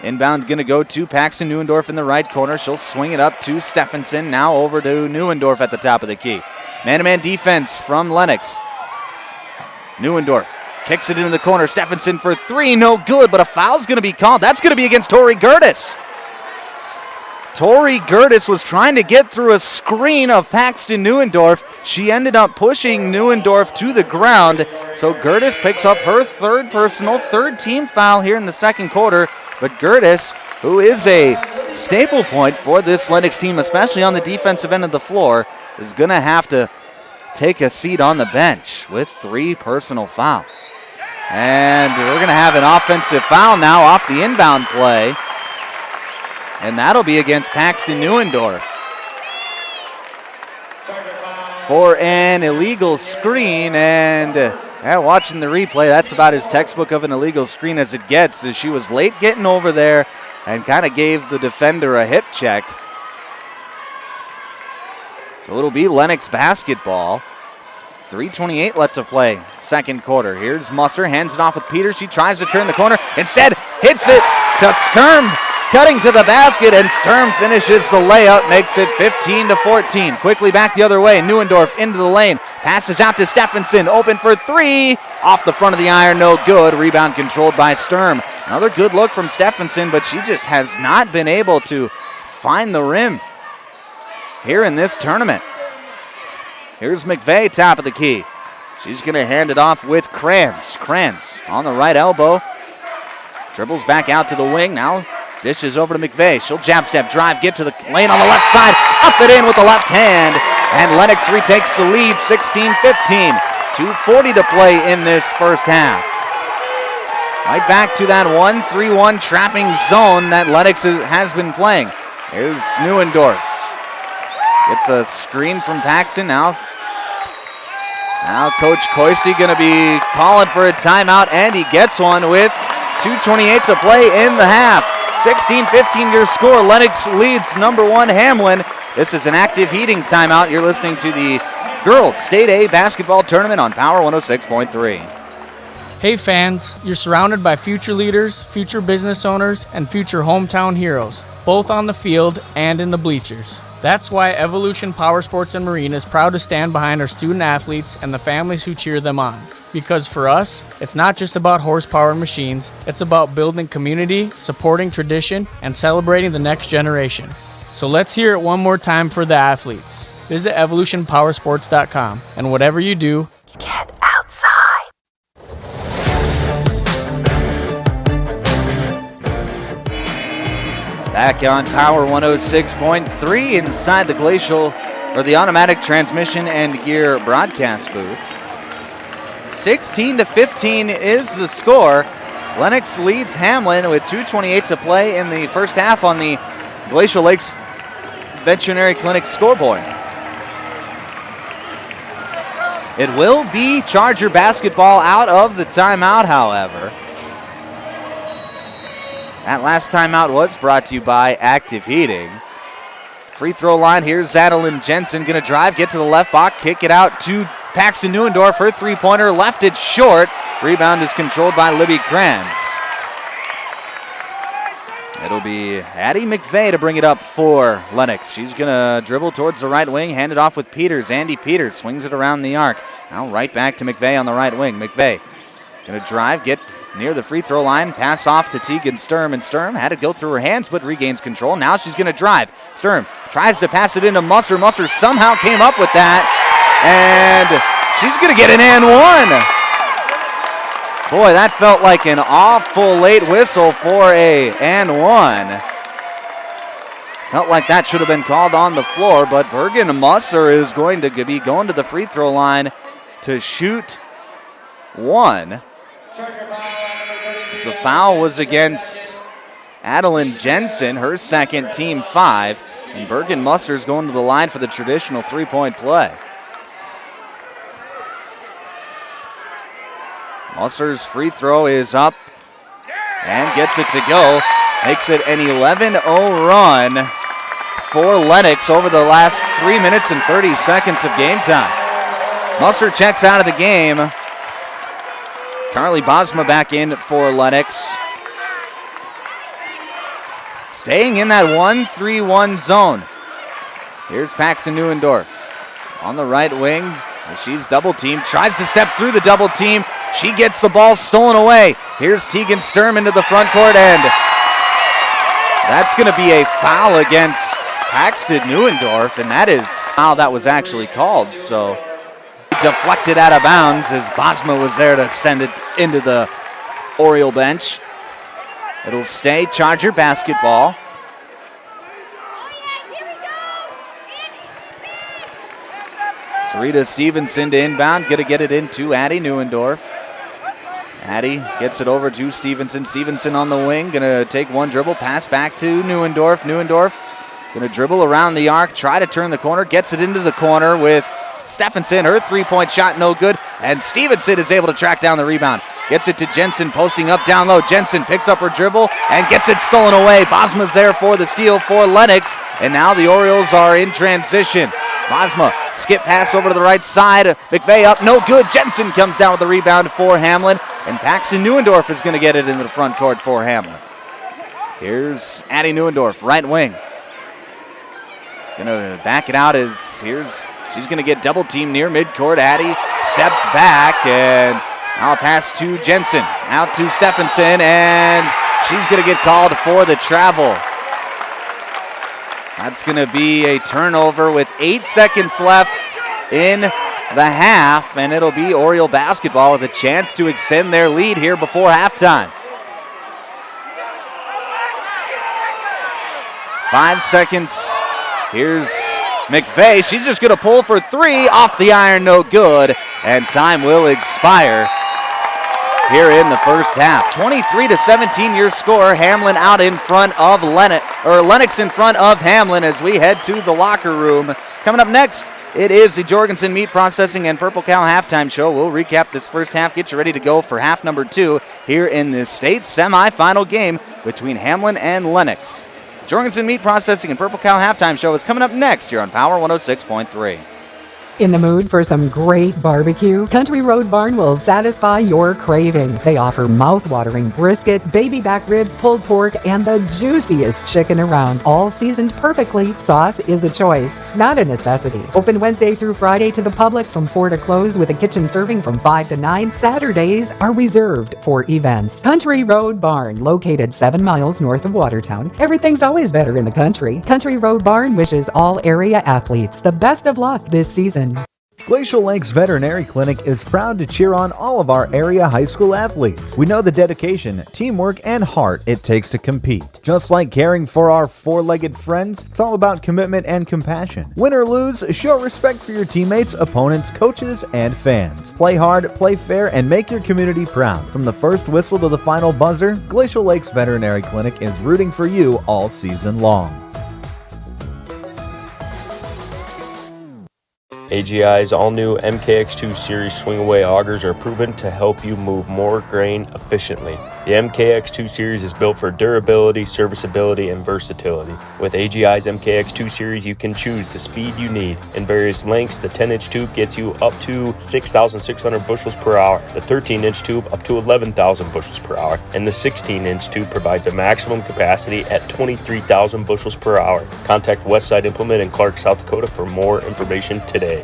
S2: Inbound going to go to Paxton Neuendorf in the right corner. She'll swing it up to Stephenson. Now over to Neuendorf at the top of the key. Man-to-man defense from Lennox. Neuendorf kicks it into the corner. Stephenson for three, no good, but a foul's going to be called. That's going to be against Tori Gertis. Tori Gertis was trying to get through a screen of Paxton Neuendorf. She ended up pushing Neuendorf to the ground. So Gertis picks up her third personal, third team foul here in the second quarter. But Gertis, who is a staple point for this Lennox team, especially on the defensive end of the floor, is going to have to take a seat on the bench with 3 personal fouls. And we're going to have an offensive foul now off the inbound play. And that'll be against Paxton Neuendorf for an illegal screen. And watching the replay, that's about as textbook of an illegal screen as it gets, as she was late getting over there and kind of gave the defender a hip check. So it'll be Lennox basketball. 3:28 left to play, second quarter. Here's Musser, hands it off with Peters. She tries to turn the corner, instead hits it to Sturm, cutting to the basket, and Sturm finishes the layup, makes it 15-14. Quickly back the other way, Neuendorf into the lane, passes out to Stephenson, open for 3, off the front of the iron, no good. Rebound controlled by Sturm. Another good look from Stephenson, but she just has not been able to find the rim here in this tournament. Here's McVeigh, top of the key. She's going to hand it off with Kranz. Kranz on the right elbow. Dribbles back out to the wing. Now dishes over to McVeigh. She'll jab step, drive, get to the lane on the left side. Up and in with the left hand. And Lennox retakes the lead, 16-15. 2:40 to play in this first half. Right back to that 1-3-1 trapping zone that Lennox has been playing. Here's Neuendorf. Gets a screen from Paxton. Now Coach Koisty going to be calling for a timeout, and he gets one with 2:28 to play in the half. 16-15 your score. Lennox leads number 1 Hamlin. This is an active heating timeout. You're listening to the Girls State A Basketball Tournament on Power 106.3.
S3: Hey fans, you're surrounded by future leaders, future business owners, and future hometown heroes, both on the field and in the bleachers. That's why Evolution Power Sports and Marine is proud to stand behind our student athletes and the families who cheer them on. Because for us, it's not just about horsepower and machines, it's about building community, supporting tradition, and celebrating the next generation. So let's hear it one more time for the athletes. Visit evolutionpowersports.com, and whatever you do, get outside.
S2: Back on Power 106.3 inside the glacial, or the automatic transmission and gear broadcast booth. 16-15 is the score. Lennox leads Hamlin with 2:28 to play in the first half on the Glacial Lakes Veterinary Clinic scoreboard. It will be Charger basketball out of the timeout, however. That last timeout was brought to you by Active Heating. Free throw line, here's Adeline Jensen going to drive, get to the left block, kick it out to Paxton Neuendorf. Her three-pointer left it short. Rebound is controlled by Libby Kranz. It'll be Addie McVeigh to bring it up for Lennox. She's going to dribble towards the right wing, hand it off with Peters. Andy Peters swings it around the arc. Now right back to McVeigh on the right wing. McVeigh going to drive, get near the free throw line, pass off to Tegan Sturm, and Sturm had to go through her hands but regains control. Now she's going to drive. Sturm tries to pass it into Musser. Musser somehow came up with that, and she's going to get an and one. Boy, that felt like an awful late whistle for a and one. Felt like that should have been called on the floor, but Bergen Musser is going to be going to the free throw line to shoot one. The foul was against Adeline Jensen, her second, team 5. And Bergen Musser's going to the line for the traditional three-point play. Musser's free throw is up and gets it to go. Makes it an 11-0 run for Lennox over the last 3 minutes and 30 seconds of game time. Musser checks out of the game. Carly Bosma back in for Lennox. Staying in that 1-3-1 zone. Here's Paxton Neuendorf on the right wing. She's double teamed, tries to step through the double team. She gets the ball stolen away. Here's Tegan Sturm into the front court, and That's going to be a foul against Paxton Neuendorf, and that is foul that was actually called. So deflected out of bounds as Bosma was there to send it into the Oriole bench. It'll stay Charger basketball. Sarita Stevenson to inbound, gonna get it into Addie Neuendorf. Addie gets it over to Stevenson. Stevenson on the wing, gonna take one dribble, pass back to Neuendorf. Neuendorf gonna dribble around the arc, try to turn the corner, gets it into the corner with Stephenson. Her three-point shot no good, and Stevenson is able to track down the rebound. Gets it to Jensen, posting up down low. Jensen picks up her dribble and gets it stolen away. Bosma's there for the steal for Lennox, and now the Orioles are in transition. Bosma, skip pass over to the right side. McVeigh up, no good. Jensen comes down with the rebound for Hamlin, and Paxton Neuendorf is going to get it into the front court for Hamlin. Here's Addie Neuendorf, right wing. Gonna back it out as she's gonna get double teamed near midcourt. Addie steps back, and now a pass to Jensen, out to Stephenson, and she's gonna get called for the travel. That's going to be a turnover with 8 seconds left in the half, and it'll be Oriole basketball with a chance to extend their lead here before halftime. 5 seconds. Here's McVeigh. She's just going to pull for three. Off the iron, no good, and time will expire here in the first half. 23-17 your score. Hamlin out in front of Lennox in front of Hamlin as we head to the locker room. Coming up next, it is the Jorgensen Meat Processing and Purple Cow halftime show. We'll recap this first half, get you ready to go for half number 2 here in the state semifinal game between Hamlin and Lennox. Jorgensen Meat Processing and Purple Cow halftime show is coming up next here on Power 106.3.
S19: In the mood for some great barbecue? Country Road Barn will satisfy your craving. They offer mouth-watering brisket, baby back ribs, pulled pork, and the juiciest chicken around. All seasoned perfectly. Sauce is a choice, not a necessity. Open Wednesday through Friday to the public from 4 to close with a kitchen serving from 5 to 9. Saturdays are reserved for events. Country Road Barn, located 7 miles north of Watertown. Everything's always better in the country. Country Road Barn wishes all area athletes the best of luck this season.
S16: Glacial Lakes Veterinary Clinic is proud to cheer on all of our area high school athletes. We know the dedication, teamwork, and heart it takes to compete. Just like caring for our four-legged friends, it's all about commitment and compassion. Win or lose, show respect for your teammates, opponents, coaches, and fans. Play hard, play fair, and make your community proud. From the first whistle to the final buzzer, Glacial Lakes Veterinary Clinic is rooting for you all season long.
S8: AGI's all-new MKX2 Series swing-away augers are proven to help you move more grain efficiently. The MKX2 Series is built for durability, serviceability, and versatility. With AGI's MKX2 Series, you can choose the speed you need. In various lengths, the 10-inch tube gets you up to 6,600 bushels per hour, the 13-inch tube up to 11,000 bushels per hour, and the 16-inch tube provides a maximum capacity at 23,000 bushels per hour. Contact Westside Implement in Clark, South Dakota for more information today.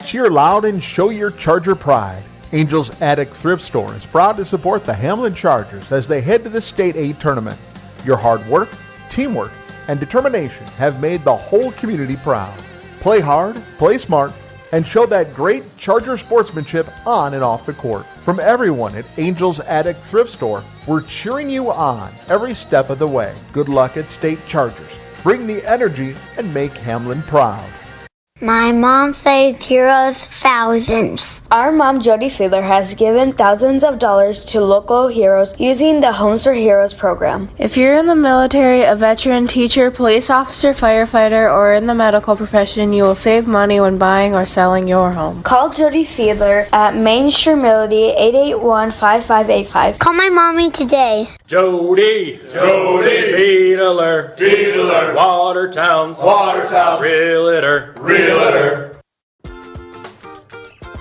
S9: Cheer loud and show your Charger pride. Angels Attic Thrift Store is proud to support the Hamlin Chargers as they head to the State A tournament. Your hard work, teamwork, and determination have made the whole community proud. Play hard, play smart, and show that great Charger sportsmanship on and off the court. From everyone at Angels Attic Thrift Store, we're cheering you on every step of the way. Good luck at State Chargers. Bring the energy and make Hamlin proud.
S10: My mom saved heroes thousands.
S5: Our mom, Jody Fiedler, has given thousands of dollars to local heroes using the Homes for Heroes program.
S11: If you're in the military, a veteran, teacher, police officer, firefighter, or in the medical profession, you will save money when buying or selling your home.
S5: Call Jody Fiedler at Main Street Melody 881-5585.
S10: Call my mommy today.
S12: Jody, Fiedler, Watertown's, Realtor.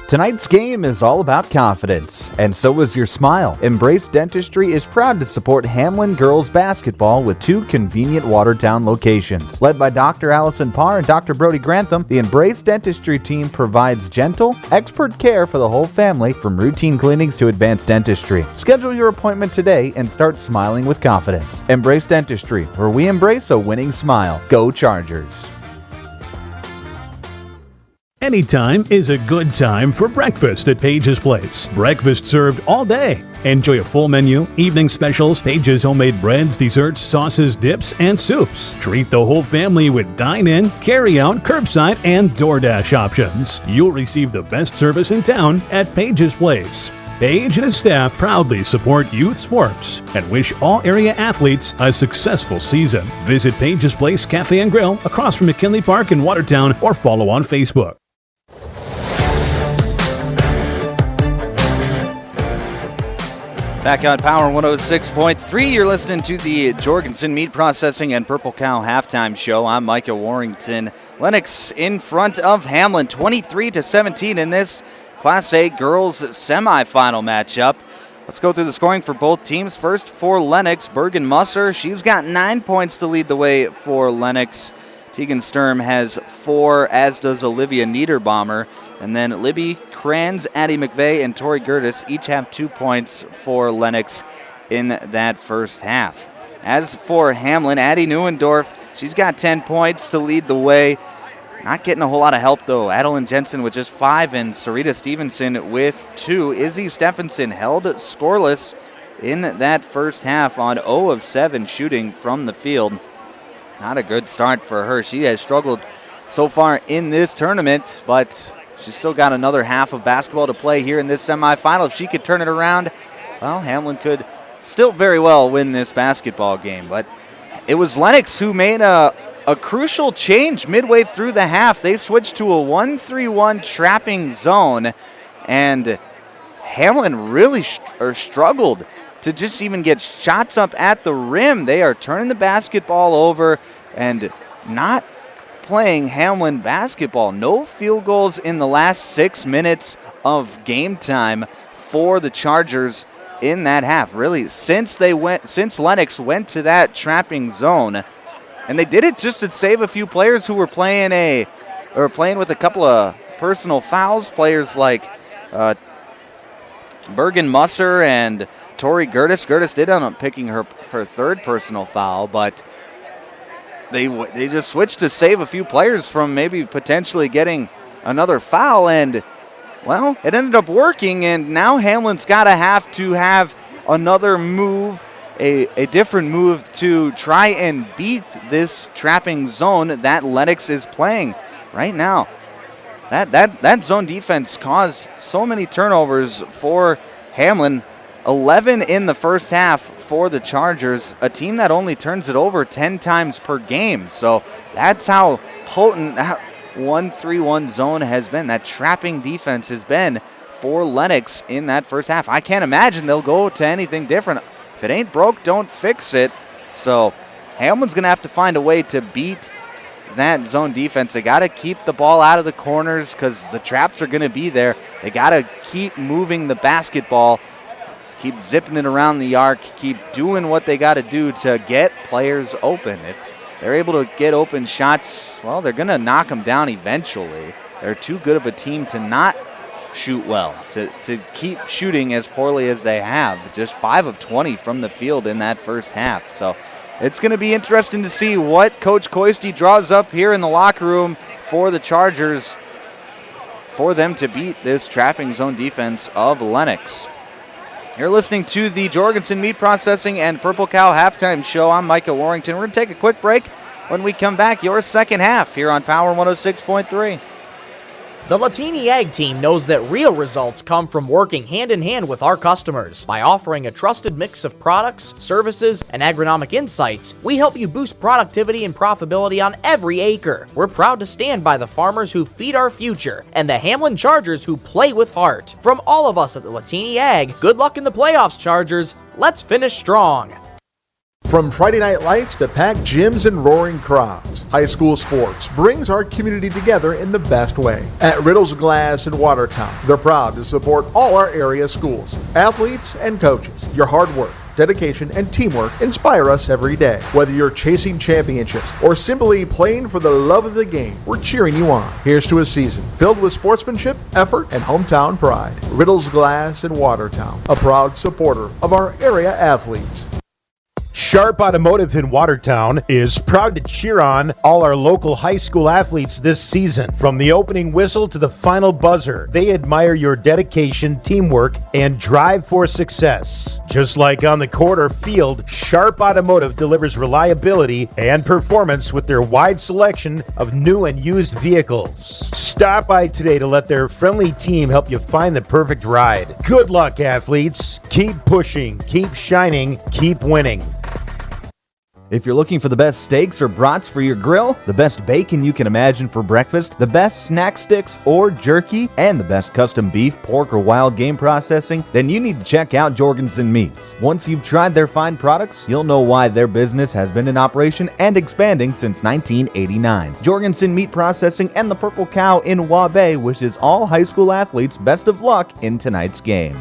S16: Tonight's game is all about confidence, and so is your smile. Embrace Dentistry is proud to support Hamlin girls basketball with 2 convenient Watertown locations. Led by Dr. Allison Parr and Dr. Brody Grantham, the Embrace Dentistry team provides gentle, expert care for the whole family, from routine cleanings to advanced dentistry. Schedule your appointment today and start smiling with confidence. Embrace Dentistry, where we embrace a winning smile. Go Chargers!
S13: Anytime is a good time for breakfast at Page's Place. Breakfast served all day. Enjoy a full menu, evening specials, Page's homemade breads, desserts, sauces, dips, and soups. Treat the whole family with dine-in, carry-out, curbside, and DoorDash options. You'll receive the best service in town at Page's Place. Page and his staff proudly support youth sports and wish all area athletes a successful season. Visit Page's Place Cafe and Grill across from McKinley Park in Watertown, or follow on Facebook.
S2: Back on Power 106.3, you're listening to the Jorgensen Meat Processing and Purple Cow Halftime Show. I'm Micah Warrington. Lennox in front of Hamlin, 23-17 in this Class A girls semifinal matchup. Let's go through the scoring for both teams. First for Lennox, Bergen Musser. She's got 9 points to lead the way for Lennox. Tegan Sturm has 4, as does Olivia Niederbaumer. And then Libby Kranz, Addie McVeigh, and Tori Gertis each have 2 points for Lennox in that first half. As for Hamlin, Addie Neuendorf, she's got 10 points to lead the way. Not getting a whole lot of help, though. Adeline Jensen with just 5 and Sarita Stevenson with 2. Izzy Stephenson held scoreless in that first half on 0 of 7 shooting from the field. Not a good start for her. She has struggled so far in this tournament, but she's still got another half of basketball to play here in this semifinal. If she could turn it around, well, Hamlin could still very well win this basketball game. But it was Lennox who made a crucial change midway through the half. They switched to a 1-3-1 trapping zone, and Hamlin really struggled to just even get shots up at the rim. They are turning the basketball over and not playing Hamlin basketball. No field goals in the last 6 minutes of game time for the Chargers in that half. Really, since Lennox went to that trapping zone, and they did it just to save a few players who were playing with a couple of personal fouls. Players like Bergen Musser and Tori Gertis. Gertis did end up picking her 3rd personal foul, but they just switched to save a few players from maybe potentially getting another foul, and, well, it ended up working, and now Hamlin's got to have another move, a different move to try and beat this trapping zone that Lennox is playing right now. That zone defense caused so many turnovers for Hamlin. 11 in the first half for the Chargers, a team that only turns it over 10 times per game. So that's how potent that 1-3-1 zone has been. That trapping defense has been for Lennox in that first half. I can't imagine they'll go to anything different. If it ain't broke, don't fix it. So Hamlin's going to have to find a way to beat that zone defense. They got to keep the ball out of the corners because the traps are going to be there. They got to keep moving the basketball, keep zipping it around the arc, keep doing what they got to do to get players open. If they're able to get open shots, well, they're going to knock them down eventually. They're too good of a team to not shoot well, to keep shooting as poorly as they have. Just 5 of 20 from the field in that first half. So it's going to be interesting to see what Coach Coisty draws up here in the locker room for the Chargers for them to beat this trapping zone defense of Lennox. You're listening to the Jorgensen Meat Processing and Purple Cow Halftime Show. I'm Micah Warrington. We're going to take a quick break. When we come back, your second half here on Power 106.3.
S14: The Latini Ag team knows that real results come from working hand-in-hand with our customers. By offering a trusted mix of products, services, and agronomic insights, we help you boost productivity and profitability on every acre. We're proud to stand by the farmers who feed our future and the Hamlin Chargers who play with heart. From all of us at the Latini Ag, good luck in the playoffs, Chargers. Let's finish strong.
S9: From Friday night lights to packed gyms and roaring crowds, high school sports brings our community together in the best way. At Riddle's Glass in Watertown, they're proud to support all our area schools, athletes, and coaches. Your hard work, dedication, and teamwork inspire us every day. Whether you're chasing championships or simply playing for the love of the game, we're cheering you on. Here's to a season filled with sportsmanship, effort, and hometown pride. Riddle's Glass in Watertown, a proud supporter of our area athletes.
S15: Sharp Automotive in Watertown is proud to cheer on all our local high school athletes this season. From the opening whistle to the final buzzer, they admire your dedication, teamwork, and drive for success. Just like on the court or field, Sharp Automotive delivers reliability and performance with their wide selection of new and used vehicles. Stop by today to let their friendly team help you find the perfect ride. Good luck, athletes. Keep pushing, keep shining, keep winning.
S16: If you're looking for the best steaks or brats for your grill, the best bacon you can imagine for breakfast, the best snack sticks or jerky, and the best custom beef, pork, or wild game processing, then you need to check out Jorgensen Meats. Once you've tried their fine products, you'll know why their business has been in operation and expanding since 1989. Jorgensen Meat Processing and the Purple Cow in Waubay wishes all high school athletes best of luck in tonight's game.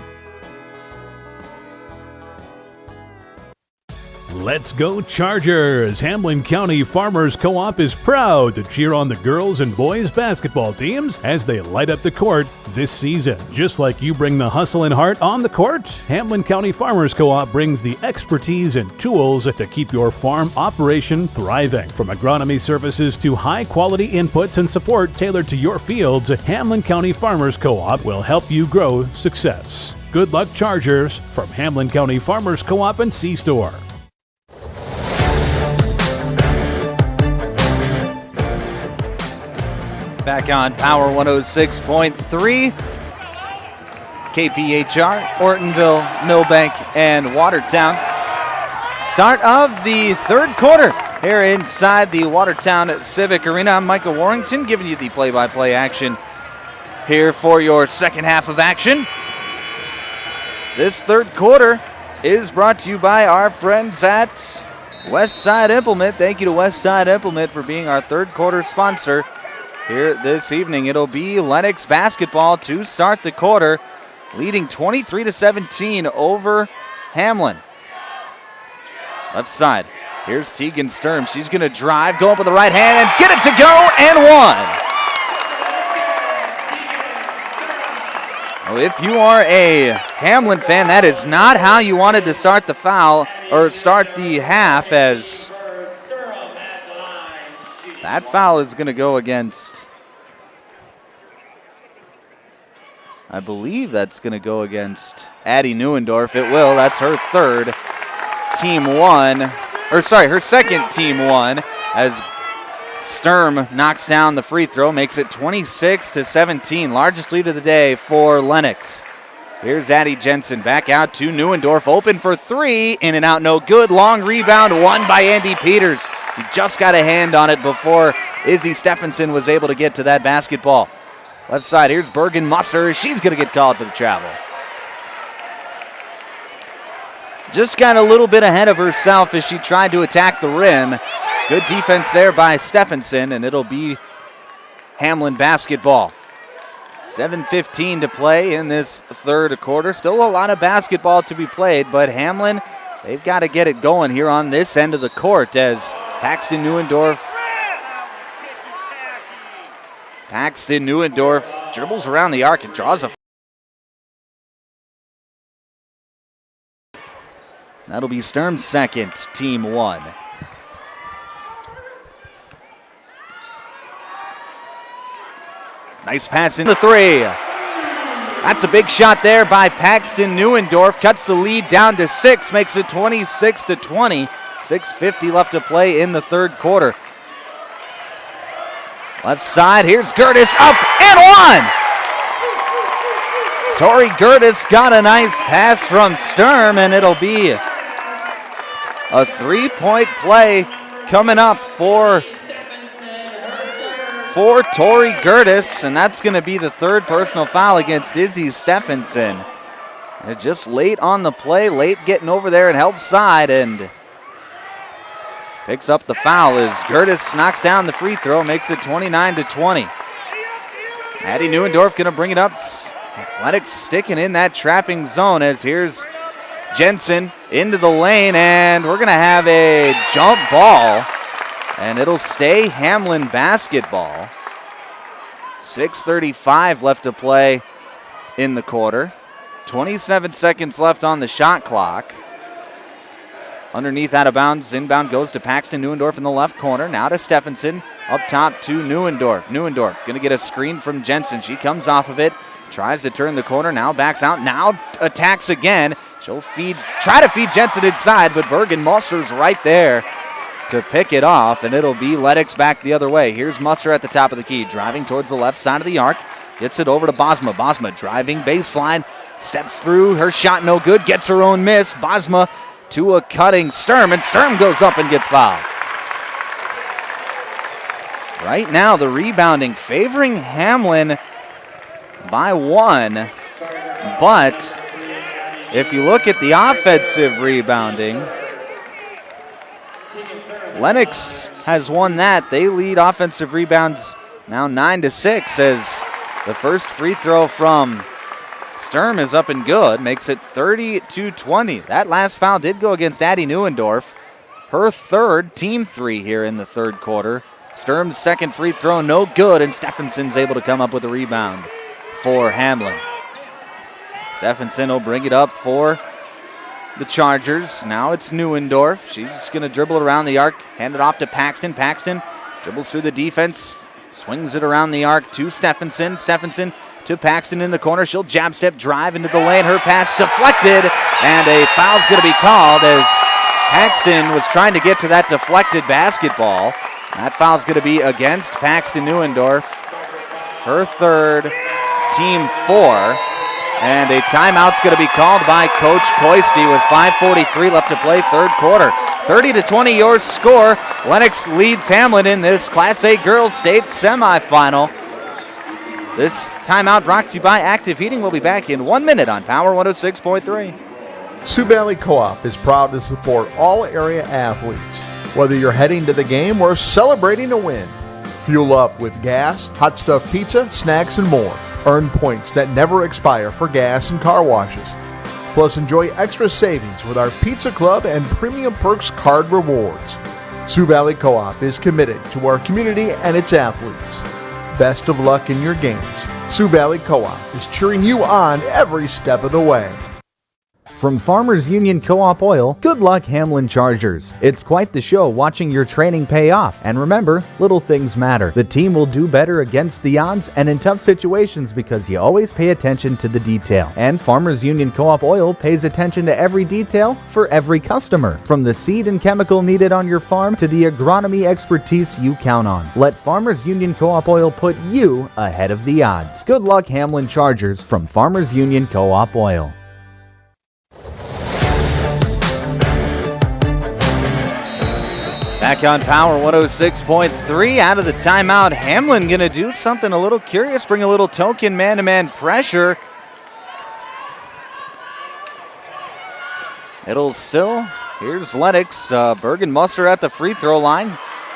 S13: Let's go Chargers! Hamlin County Farmers Co-op is proud to cheer on the girls and boys basketball teams as they light up the court this season. Just like you bring the hustle and heart on the court, Hamlin County Farmers Co-op brings the expertise and tools to keep your farm operation thriving. From agronomy services to high-quality inputs and support tailored to your fields, Hamlin County Farmers Co-op will help you grow success. Good luck, Chargers, from Hamlin County Farmers Co-op and C-Store.
S2: Back on Power 106.3, KPHR, Ortonville, Millbank, and Watertown. Start of the third quarter here inside the Watertown Civic Arena. I'm Michael Warrington giving you the play-by-play action here for your second half of action. This third quarter is brought to you by our friends at Westside Implement. Thank you to Westside Implement for being our third quarter sponsor. Here this evening, it'll be Lennox basketball to start the quarter, leading 23-17 over Hamlin. Left side, here's Tegan Sturm. She's going to drive, go up with the right hand, and get it to go, and one. Well, if you are a Hamlin fan, that is not how you wanted to start the foul, or start the half, as that foul is going to go against, I believe that's going to go against Addie Neuendorf. It will. That's her third. Her second team one, as Sturm knocks down the free throw, makes it 26-17. Largest lead of the day for Lennox. Here's Addie Jensen back out to Neuendorf. Open for three. In and out, no good. Long rebound, won by Andy Peters. He just got a hand on it before Izzy Stephenson was able to get to that basketball. Left side, here's Bergen Musser. She's going to get called for the travel. Just got a little bit ahead of herself as she tried to attack the rim. Good defense there by Stephenson, and it'll be Hamlin basketball. 7:15 to play in this third quarter. Still a lot of basketball to be played, but Hamlin, they've got to get it going here on this end of the court as Paxton Neuendorf dribbles around the arc and draws a. That'll be Sturm's second, team one. Nice pass in the three. That's a big shot there by Paxton Neuendorf. Cuts the lead down to 6, makes it 26-20. 6:50 left to play in the third quarter. Left side, here's Gertis up and one. Tori Gertis got a nice pass from Sturm, and it'll be a three-point play coming up for Tori Gertis, and that's going to be the third personal foul against Izzy Stephenson. Just late on the play, late getting over there and help side, and picks up the foul as Gertis knocks down the free throw, makes it 29-20. Addie Neuendorf going to bring it up. Lennox sticking in that trapping zone as here's Jensen into the lane, and we're going to have a jump ball, and it'll stay Hamlin basketball. 6:35 left to play in the quarter. 27 seconds left on the shot clock. Underneath, out of bounds, inbound goes to Paxton Neuendorf in the left corner. Now to Stephenson, up top to Neuendorf. Neuendorf going to get a screen from Jensen. She comes off of it, tries to turn the corner, now backs out, now attacks again. She'll try to feed Jensen inside, but Bergen Musser's right there to pick it off, and it'll be Lennox back the other way. Here's Musser at the top of the key, driving towards the left side of the arc. Gets it over to Bosma. Bosma driving baseline, steps through, her shot no good, gets her own miss. Bosma to a cutting Sturm, and Sturm goes up and gets fouled. Right now, the rebounding favoring Hamlin by 1, but if you look at the offensive rebounding, Lennox has won that. They lead offensive rebounds now 9-6 as the first free throw from Sturm is up and good, makes it 30-20. That last foul did go against Addie Neuendorf. Her third, team 3 here in the third quarter. Sturm's second free throw no good, and Stephenson's able to come up with a rebound for Hamlin. Stephenson will bring it up for the Chargers. Now it's Neuendorf. She's going to dribble around the arc, hand it off to Paxton. Paxton dribbles through the defense, swings it around the arc to Stephenson. Stephenson to Paxton in the corner. She'll jab step drive into the lane. Her pass deflected, and a foul's going to be called as Paxton was trying to get to that deflected basketball. That foul's going to be against Paxton Neuendorf. Her third, team 4. And a timeout's going to be called by Coach Koisty with 5:43 left to play third quarter. 30-20 your score. Lennox leads Hamlin in this Class A Girls State semifinal. This timeout brought to you by Active Heating. We'll be back in 1 minute on Power 106.3.
S9: Sioux Valley Co-op is proud to support all area athletes. Whether you're heading to the game or celebrating a win, fuel up with gas, hot stuffed pizza, snacks, and more. Earn points that never expire for gas and car washes. Plus, enjoy extra savings with our Pizza Club and Premium Perks card rewards. Sioux Valley Co-op is committed to our community and its athletes. Best of luck in your games. Sioux Valley Co-op is cheering you on every step of the way.
S16: From Farmers Union Co-op Oil, good luck Hamlin Chargers. It's quite the show watching your training pay off. And remember, little things matter. The team will do better against the odds and in tough situations because you always pay attention to the detail. And Farmers Union Co-op Oil pays attention to every detail for every customer. From the seed and chemical needed on your farm to the agronomy expertise you count on. Let Farmers Union Co-op Oil put you ahead of the odds. Good luck Hamlin Chargers from Farmers Union Co-op Oil.
S2: Back on Power 106.3. Out of the timeout, Hamlin going to do something a little curious, bring a little token man-to-man pressure. It'll still, here's Lennox. Bergen Musser at the free throw line.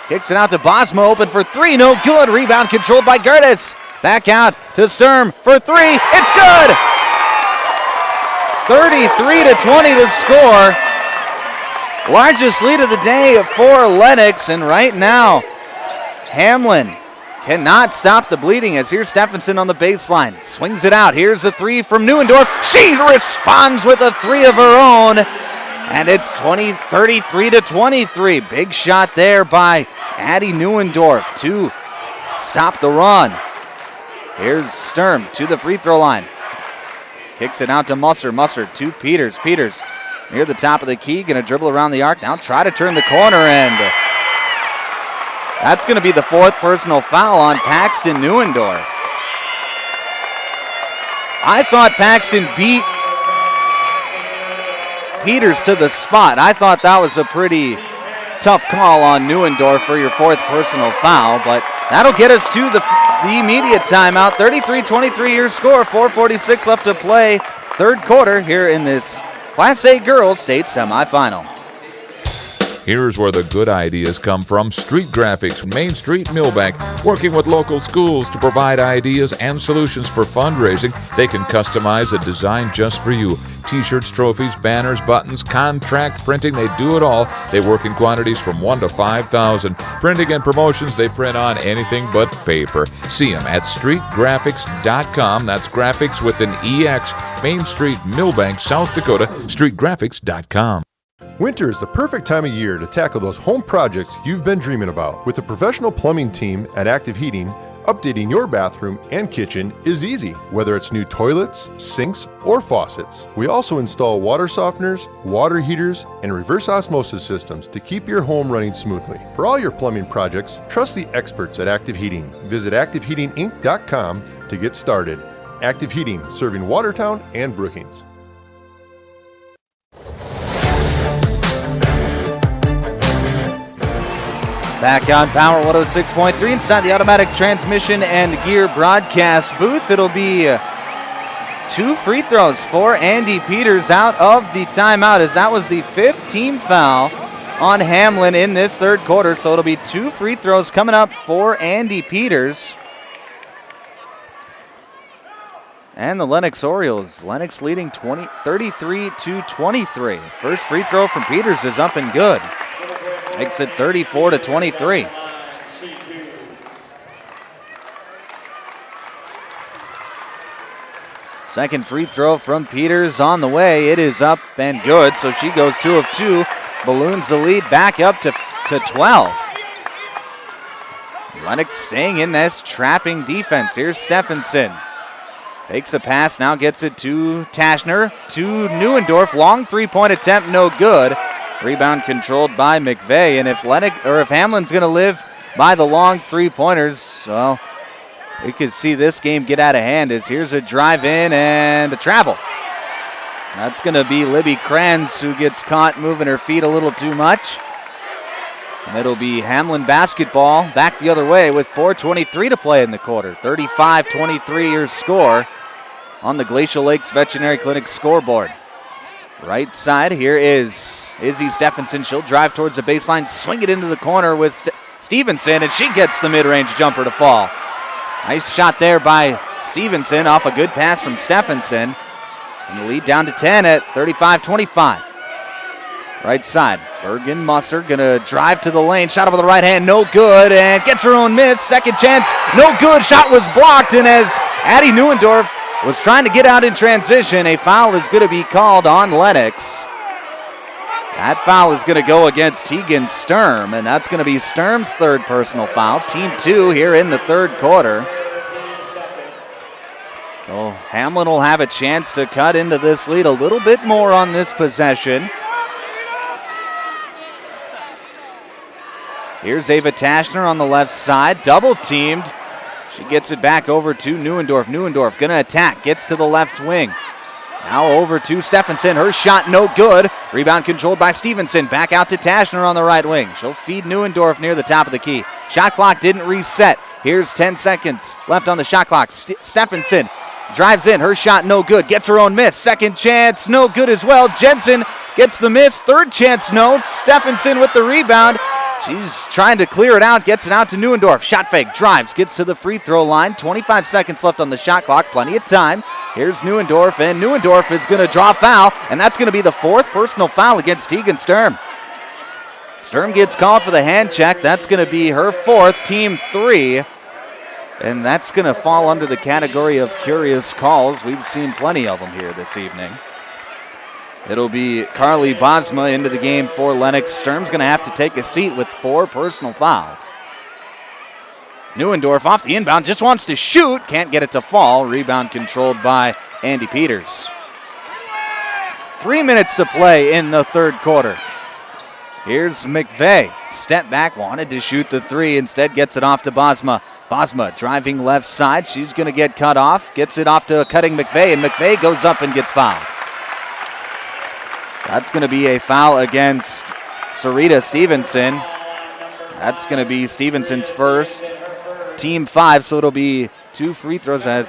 S2: Kicks it out to Bosma, open for 3, no good. Rebound controlled by Gertis. Back out to Sturm for 3, it's good! 33-20 to score. Largest lead of the day for Lennox, and right now, Hamlin cannot stop the bleeding as here's Stephenson on the baseline. Swings it out. Here's a 3 from Neuendorf. She responds with a 3 of her own, and it's 33-23. Big shot there by Addie Neuendorf to stop the run. Here's Sturm to the free throw line. Kicks it out to Musser. Musser to Peters. Peters near the top of the key, going to dribble around the arc. Now try to turn the corner, and that's going to be the 4th personal foul on Paxton Neuendorf. I thought Paxton beat Peters to the spot. I thought that was a pretty tough call on Neuendorf for your 4th personal foul, but that'll get us to the immediate timeout. 33-23 your score, 4:46 left to play. Third quarter here in this Class A Girls State semifinal.
S17: Here's where the good ideas come from. Street Graphics, Main Street, Millbank, working with local schools to provide ideas and solutions for fundraising. They can customize a design just for you. T-shirts, trophies, banners, buttons, contract printing, they do it all. They work in quantities from 1 to 5,000. Printing and promotions, they print on anything but paper. See them at streetgraphics.com. That's graphics with an EX. Main Street, Millbank, South Dakota, streetgraphics.com.
S18: Winter is the perfect time of year to tackle those home projects you've been dreaming about. With the professional plumbing team at Active Heating, updating your bathroom and kitchen is easy, whether it's new toilets, sinks, or faucets. We also install water softeners, water heaters, and reverse osmosis systems to keep your home running smoothly. For all your plumbing projects, trust the experts at Active Heating. Visit activeheatinginc.com to get started. Active Heating, serving Watertown and Brookings.
S2: Back on Power 106.3 inside the automatic transmission and gear broadcast booth. It'll be 2 free throws for Andy Peters out of the timeout, as that was the 5th team foul on Hamlin in this third quarter. So it'll be 2 free throws coming up for Andy Peters. And the Lennox Orioles. Lennox leading 33-23. First free throw from Peters is up and good. Makes it 34-23. Second free throw from Peters on the way. It is up and good, so she goes 2 of 2. Balloons the lead back up to 12. Lennox staying in this trapping defense. Here's Stephenson. Takes a pass, now gets it to Tashner, to Neuendorf. Long three-point attempt, no good. Rebound controlled by McVeigh, and if Hamlin's going to live by the long three-pointers, well, we could see this game get out of hand. As here's a drive in and a travel. That's going to be Libby Kranz, who gets caught moving her feet a little too much. And it'll be Hamlin basketball back the other way with 4:23 to play in the quarter. 35-23 your score on the Glacial Lakes Veterinary Clinic scoreboard. Right side, here is Izzy Stephenson. She'll drive towards the baseline, swing it into the corner with Stevenson, and she gets the mid-range jumper to fall. Nice shot there by Stevenson off a good pass from Stephenson. And the lead down to 10 at 35-25. Right side, Bergen Musser gonna drive to the lane. Shot over the right hand, no good, and gets her own miss. Second chance, no good. Shot was blocked, and as Addie Neuendorf was trying to get out in transition, a foul is going to be called on Lennox. That foul is going to go against Tegan Sturm, and that's going to be Sturm's third personal foul. Team 2 here in the third quarter. So Hamlin will have a chance to cut into this lead a little bit more on this possession. Here's Ava Tashner on the left side, double teamed. She gets it back over to Neuendorf. Neuendorf going to attack, gets to the left wing. Now over to Stephenson. Her shot no good. Rebound controlled by Stevenson. Back out to Tashner on the right wing. She'll feed Neuendorf near the top of the key. Shot clock didn't reset. Here's 10 seconds left on the shot clock. Stephenson drives in. Her shot no good. Gets her own miss. Second chance no good as well. Jensen gets the miss. Third chance no. Stephenson with the rebound. She's trying to clear it out, gets it out to Neuendorf. Shot fake, drives, gets to the free throw line. 25 seconds left on the shot clock, plenty of time. Here's Neuendorf, and Neuendorf is going to draw foul, and that's going to be the 4th personal foul against Tegan Sturm. Sturm gets called for the hand check. That's going to be her 4th, team 3. And that's going to fall under the category of curious calls. We've seen plenty of them here this evening. It'll be Carly Bosma into the game for Lennox. Sturm's going to have to take a seat with 4 personal fouls. Neuendorf off the inbound, just wants to shoot, can't get it to fall. Rebound controlled by Andy Peters. 3 minutes to play in the third quarter. Here's McVeigh. Step back, wanted to shoot the 3, instead gets it off to Bosma. Bosma driving left side, she's going to get cut off, gets it off to a cutting McVeigh, and McVeigh goes up and gets fouled. That's going to be a foul against Sarita Stevenson. That's going to be Stevenson's first, team 5, so it'll be 2 free throws. I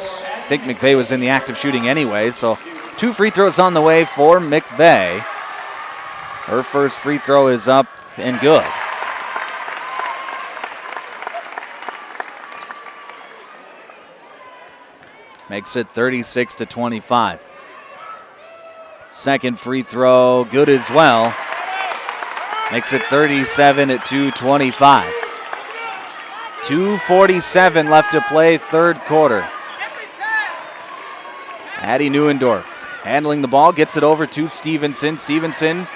S2: think McVeigh was in the act of shooting anyway, so 2 free throws on the way for McVeigh. Her first free throw is up and good. Makes it 36-25. Second free throw, good as well. Makes it 37-25. 2:47 left to play, third quarter. Addie Neuendorf handling the ball, gets it over to Stevenson. Stevenson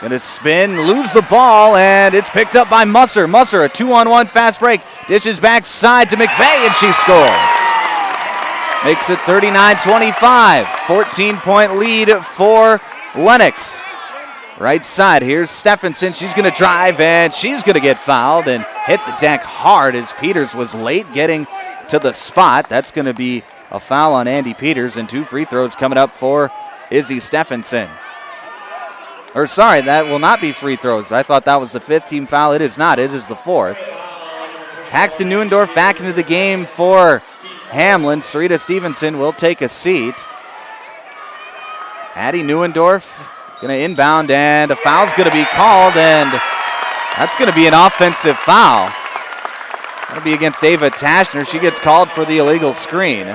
S2: gonna spin, lose the ball, and it's picked up by Musser. Musser, a 2-on-1 fast break, dishes backside to McVeigh, and she scores. Makes it 39-25, 14-point lead for Lennox. Right side, here's Stephenson. She's going to drive, and she's going to get fouled and hit the deck hard as Peters was late getting to the spot. That's going to be a foul on Andy Peters, and 2 free throws coming up for Izzy Stephenson. Or sorry, that will not be free throws. I thought that was the 5th team foul. It is not. It is the 4th. Paxton Neuendorf back into the game for Hamlin. Sarita Stevenson will take a seat. Addie Neuendorf going to inbound, and a foul's going to be called, and that's going to be an offensive foul. That'll be against Ava Tashner. She gets called for the illegal screen.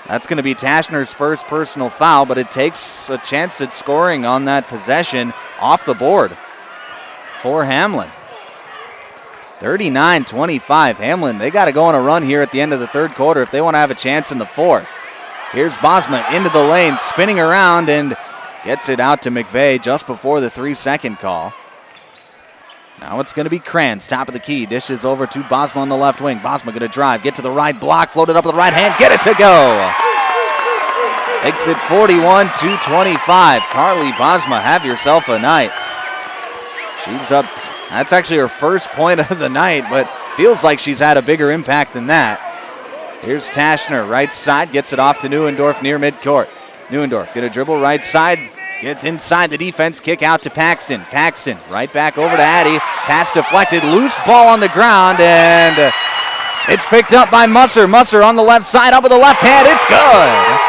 S2: That's going to be Tashner's first personal foul, but it takes a chance at scoring on that possession off the board for Hamlin. 39-25. Hamlin, they got to go on a run here at the end of the third quarter if they want to have a chance in the fourth. Here's Bosma into the lane, spinning around, and gets it out to McVeigh just before the 3-second call. Now it's going to be Kranz, top of the key. Dishes over to Bosma on the left wing. Bosma going to drive, get to the right block, float it up with the right hand, get it to go. Makes it 41-25. Carly Bosma, have yourself a night. She's up. That's actually her first point of the night, but feels like she's had a bigger impact than that. Here's Tashner, right side, gets it off to Neuendorf near midcourt. Neuendorf going to dribble right side, gets inside the defense, kick out to Paxton. Paxton right back over to Addie. Pass deflected, loose ball on the ground, and it's picked up by Musser. Musser on the left side, up with the left hand, it's good.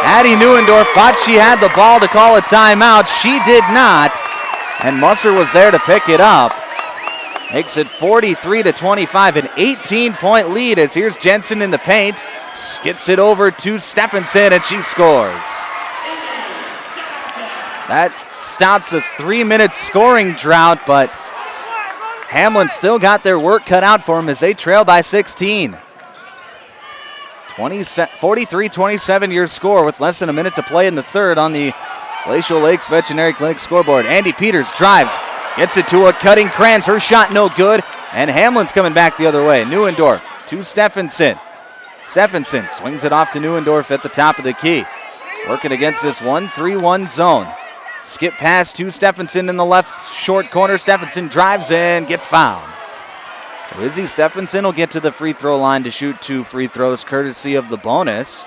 S2: Addie Neuendorf thought she had the ball to call a timeout. She did not. And Musser was there to pick it up. Makes it 43-25, an 18-point lead as here's Jensen in the paint. Skips it over to Stephenson, and she scores. That stops a 3-minute scoring drought, but Hamlin still got their work cut out for them as they trail by 16. 43-27 your score with less than a minute to play in the third on the Glacial Lakes Veterinary Clinic scoreboard. Andy Peters drives, gets it to a cutting Kranz. Her shot no good, and Hamlin's coming back the other way. Neuendorf to Stephenson. Stephenson swings it off to Neuendorf at the top of the key. Working against this 1-3-1 zone. Skip pass to Stephenson in the left short corner. Stephenson drives and gets fouled. So Izzy Stephenson will get to the free throw line to shoot 2 free throws courtesy of the bonus.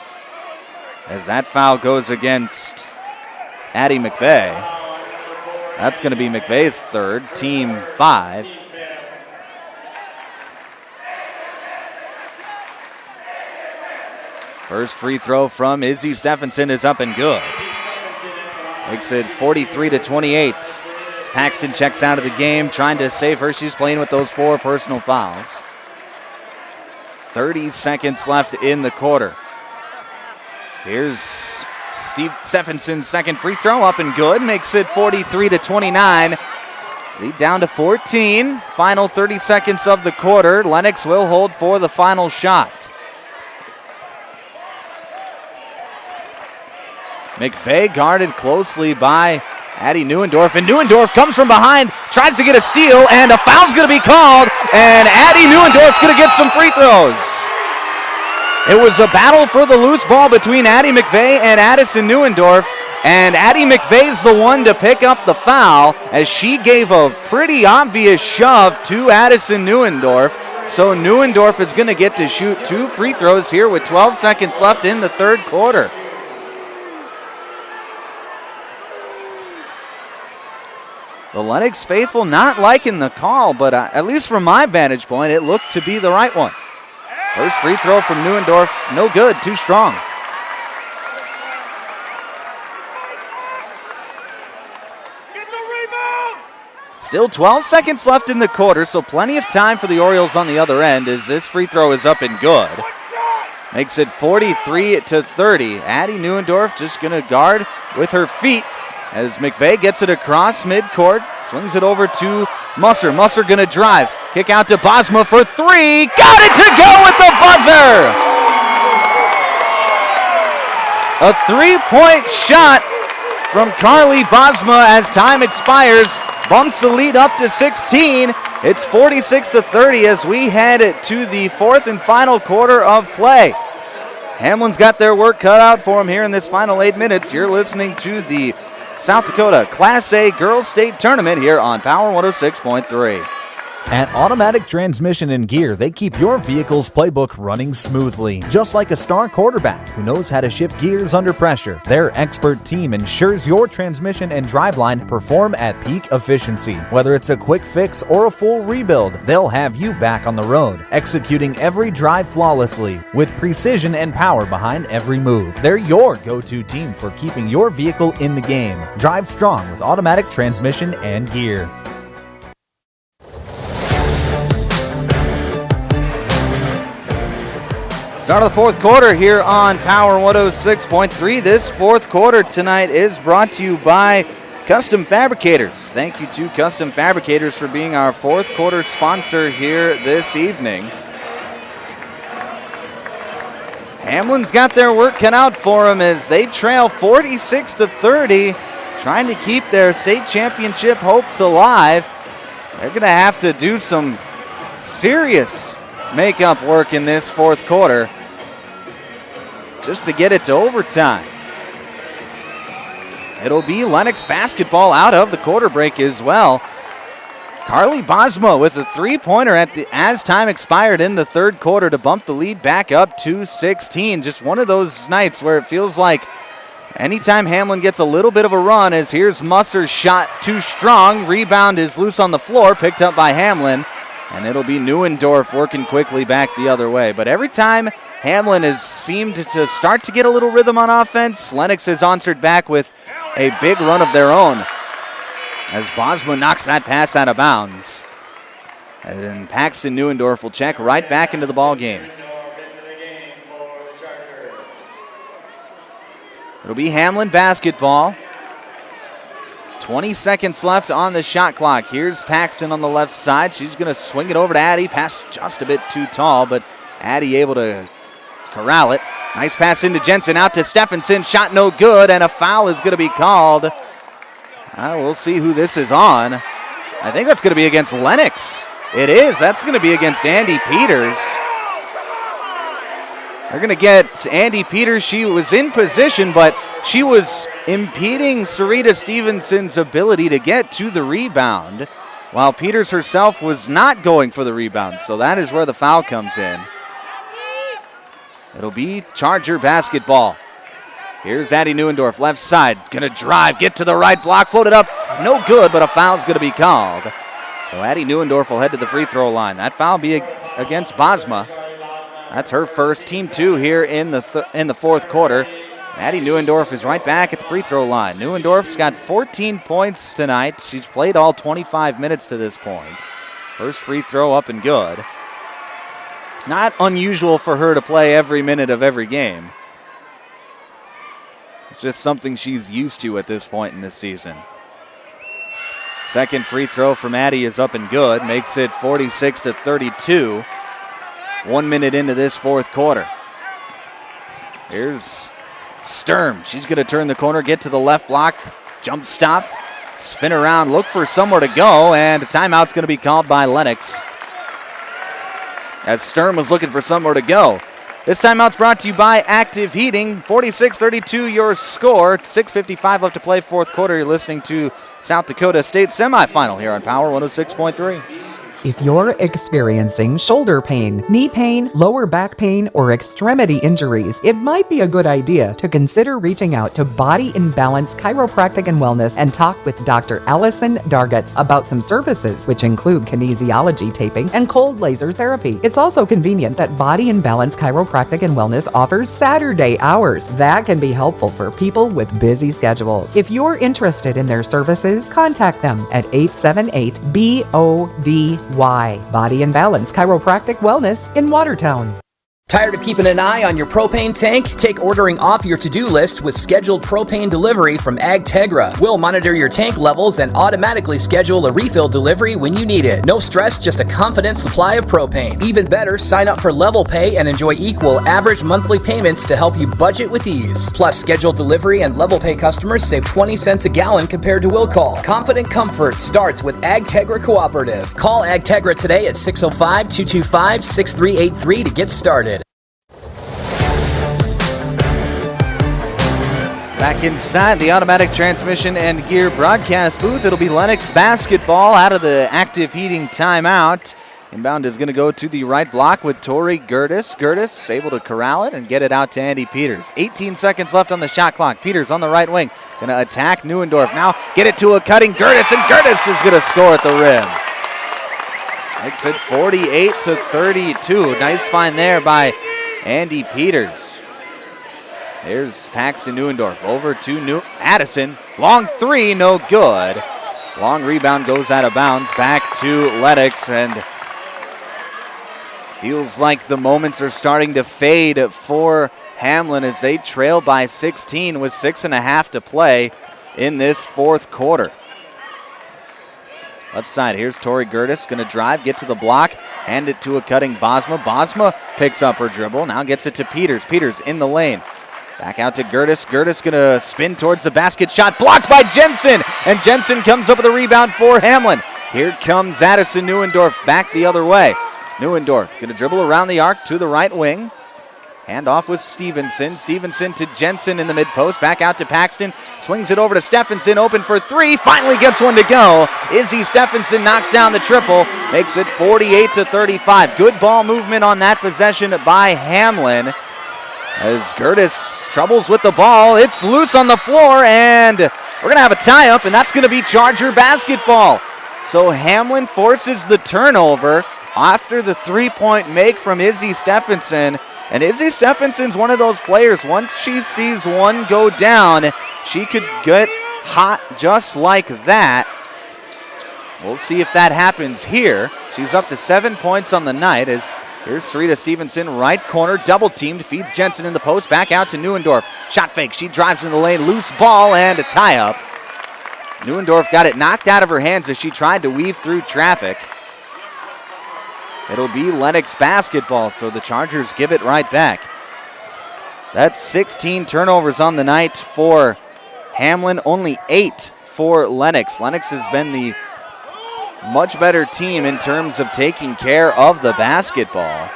S2: As that foul goes against Addie McVeigh. That's going to be McVeigh's third, team 5. First free throw from Izzy Stephenson is up and good. Makes it 43-28. As Paxton checks out of the game, trying to save her. She's playing with those 4 personal fouls. 30 seconds left in the quarter. Here's Stephenson's second free throw, up and good. Makes it 43-29. Lead down to 14. Final 30 seconds of the quarter. Lennox will hold for the final shot. McVeigh guarded closely by Addie Neuendorf, and Neuendorf comes from behind, tries to get a steal, and a foul's going to be called, and Addie Neuendorf's going to get some free throws. It was a battle for the loose ball between Addie McVeigh and Addison Neuendorf, and Addie McVeigh's the one to pick up the foul as she gave a pretty obvious shove to Addison Neuendorf. So Neuendorf is going to get to shoot 2 free throws here with 12 seconds left in the third quarter. The Lennox faithful not liking the call, but at least from my vantage point, it looked to be the right one. First free throw from Neuendorf, no good, too strong. Still 12 seconds left in the quarter, so plenty of time for the Orioles on the other end as this free throw is up and good. Makes it 43-30. Addie Neuendorf just going to guard with her feet as McVeigh gets it across midcourt, swings it over to Musser. Musser going to drive. Kick out to Bosma for three. Got it to go with the buzzer! A three-point shot from Carly Bosma as time expires. Bumps the lead up to 16. It's 46-30 as we head to the fourth and final quarter of play. Hamlin's got their work cut out for them here in this final 8 minutes. You're listening to the South Dakota Class A Girls State Tournament here on Power 106.3.
S16: At Automatic Transmission and Gear, they keep your vehicle's playbook running smoothly. Just like a star quarterback who knows how to shift gears under pressure, their expert team ensures your transmission and driveline perform at peak efficiency. Whether it's a quick fix or a full rebuild, they'll have you back on the road, executing every drive flawlessly with precision and power behind every move. They're your go-to team for keeping your vehicle in the game. Drive strong with Automatic Transmission and Gear.
S2: Start of the fourth quarter here on Power 106.3. This fourth quarter tonight is brought to you by Custom Fabricators. Thank you to Custom Fabricators for being our fourth quarter sponsor here this evening. Hamlin's got their work cut out for them as they trail 46-30, trying to keep their state championship hopes alive. They're going to have to do some serious makeup work in this fourth quarter just to get it to overtime. It'll be Lennox basketball out of the quarter break as well. Carly Bosma with a three-pointer as time expired in the third quarter to bump the lead back up to 16. Just one of those nights where it feels like anytime Hamlin gets a little bit of a run, as here's Musser's shot too strong. Rebound is loose on the floor, picked up by Hamlin. And it'll be Neuendorf working quickly back the other way. But every time Hamlin has seemed to start to get a little rhythm on offense, Lennox has answered back with a big run of their own as Bosma knocks that pass out of bounds. And then Paxton Neuendorf will check right back into the ball game. It'll be Hamlin basketball. 20 seconds left on the shot clock. Here's Paxton on the left side. She's going to swing it over to Addie. Pass just a bit too tall, but Addie able to corral it. Nice pass into Jensen, out to Stephenson. Shot no good, and a foul is going to be called. We'll see who this is on. I think that's going to be against Lennox. It is. That's going to be against Andy Peters. They're going to get Andy Peters. She was in position, but she was impeding Sarita Stevenson's ability to get to the rebound, while Peters herself was not going for the rebound. So that is where the foul comes in. It'll be Charger basketball. Here's Addie Neuendorf, left side. Going to drive, get to the right block, float it up. No good, but a foul's going to be called. So Addie Neuendorf will head to the free throw line. That foul be against Bosma. That's her first, team two here in the fourth quarter. Addie Neuendorf is right back at the free throw line. Neuendorf's got 14 points tonight. She's played all 25 minutes to this point. First free throw up and good. Not unusual for her to play every minute of every game. It's just something she's used to at this point in this season. Second free throw from Addie is up and good. Makes it 46-32. 1 minute into this fourth quarter. Here's Sturm. She's going to turn the corner, get to the left block, jump stop, spin around, look for somewhere to go, and a timeout's going to be called by Lennox. As Sturm was looking for somewhere to go. This timeout's brought to you by Active Heating. 46-32 your score. 6:55 left to play fourth quarter. You're listening to South Dakota State semifinal here on Power 106.3.
S19: If you're experiencing shoulder pain, knee pain, lower back pain, or extremity injuries, it might be a good idea to consider reaching out to Body in Balance Chiropractic and Wellness and talk with Dr. Allison Dargetts about some services, which include kinesiology taping and cold laser therapy. It's also convenient that Body in Balance Chiropractic and Wellness offers Saturday hours. That can be helpful for people with busy schedules. If you're interested in their services, contact them at 878-BODY. Body and Balance Chiropractic Wellness in Watertown.
S21: Tired of keeping an eye on your propane tank? Take ordering off your to-do list with scheduled propane delivery from AgTegra. We'll monitor your tank levels and automatically schedule a refill delivery when you need it. No stress, just a confident supply of propane. Even better, sign up for Level Pay and enjoy equal average monthly payments to help you budget with ease. Plus, scheduled delivery and Level Pay customers save 20 cents a gallon compared to will call. Confident comfort starts with AgTegra Cooperative. Call AgTegra today at 605-225-6383 to get started.
S2: Back inside the automatic transmission and gear broadcast booth, it'll be Lennox basketball out of the active heating timeout. Inbound is going to go to the right block with Tori Gertis. Gertis able to corral it and get it out to Andy Peters. 18 seconds left on the shot clock. Peters on the right wing. Going to attack Neuendorf. Now get it to a cutting Gertis, and Gertis is going to score at the rim. Makes it 48-32. Nice find there by Andy Peters. There's Paxton Neuendorf over to Addison. Long three, no good. Long rebound goes out of bounds. Back to Lennox, and feels like the moments are starting to fade for Hamlin as they trail by 16 with 6.5 to play in this fourth quarter. Left side, here's Tori Gertis, going to drive, get to the block, hand it to a cutting Bosma. Bosma picks up her dribble, now gets it to Peters. Peters in the lane. Back out to Gertis. Gertis going to spin towards the basket. Shot blocked by Jensen. And Jensen comes up with a rebound for Hamlin. Here comes Addison Neuendorf back the other way. Neuendorf going to dribble around the arc to the right wing. Hand off with Stevenson. Stevenson to Jensen in the mid-post. Back out to Paxton. Swings it over to Stephenson. Open for three. Finally gets one to go. Izzy Stephenson knocks down the triple. Makes it 48-35. Good ball movement on that possession by Hamlin. As Gertis troubles with the ball, it's loose on the floor, and we're going to have a tie-up, and that's going to be Charger basketball. So Hamlin forces the turnover after the three-point make from Izzy Stephenson. And Izzy Stephenson's one of those players, once she sees one go down, she could get hot just like that. We'll see if that happens here. She's up to 7 points on the night as here's Sarita Stevenson, right corner, double teamed, feeds Jensen in the post, back out to Neuendorf. Shot fake, she drives in the lane, loose ball, and a tie-up. Neuendorf got it knocked out of her hands as she tried to weave through traffic. It'll be Lennox basketball, so the Chargers give it right back. That's 16 turnovers on the night for Hamlin, only 8 for Lennox. Lennox has been the much better team in terms of taking care of the basketball.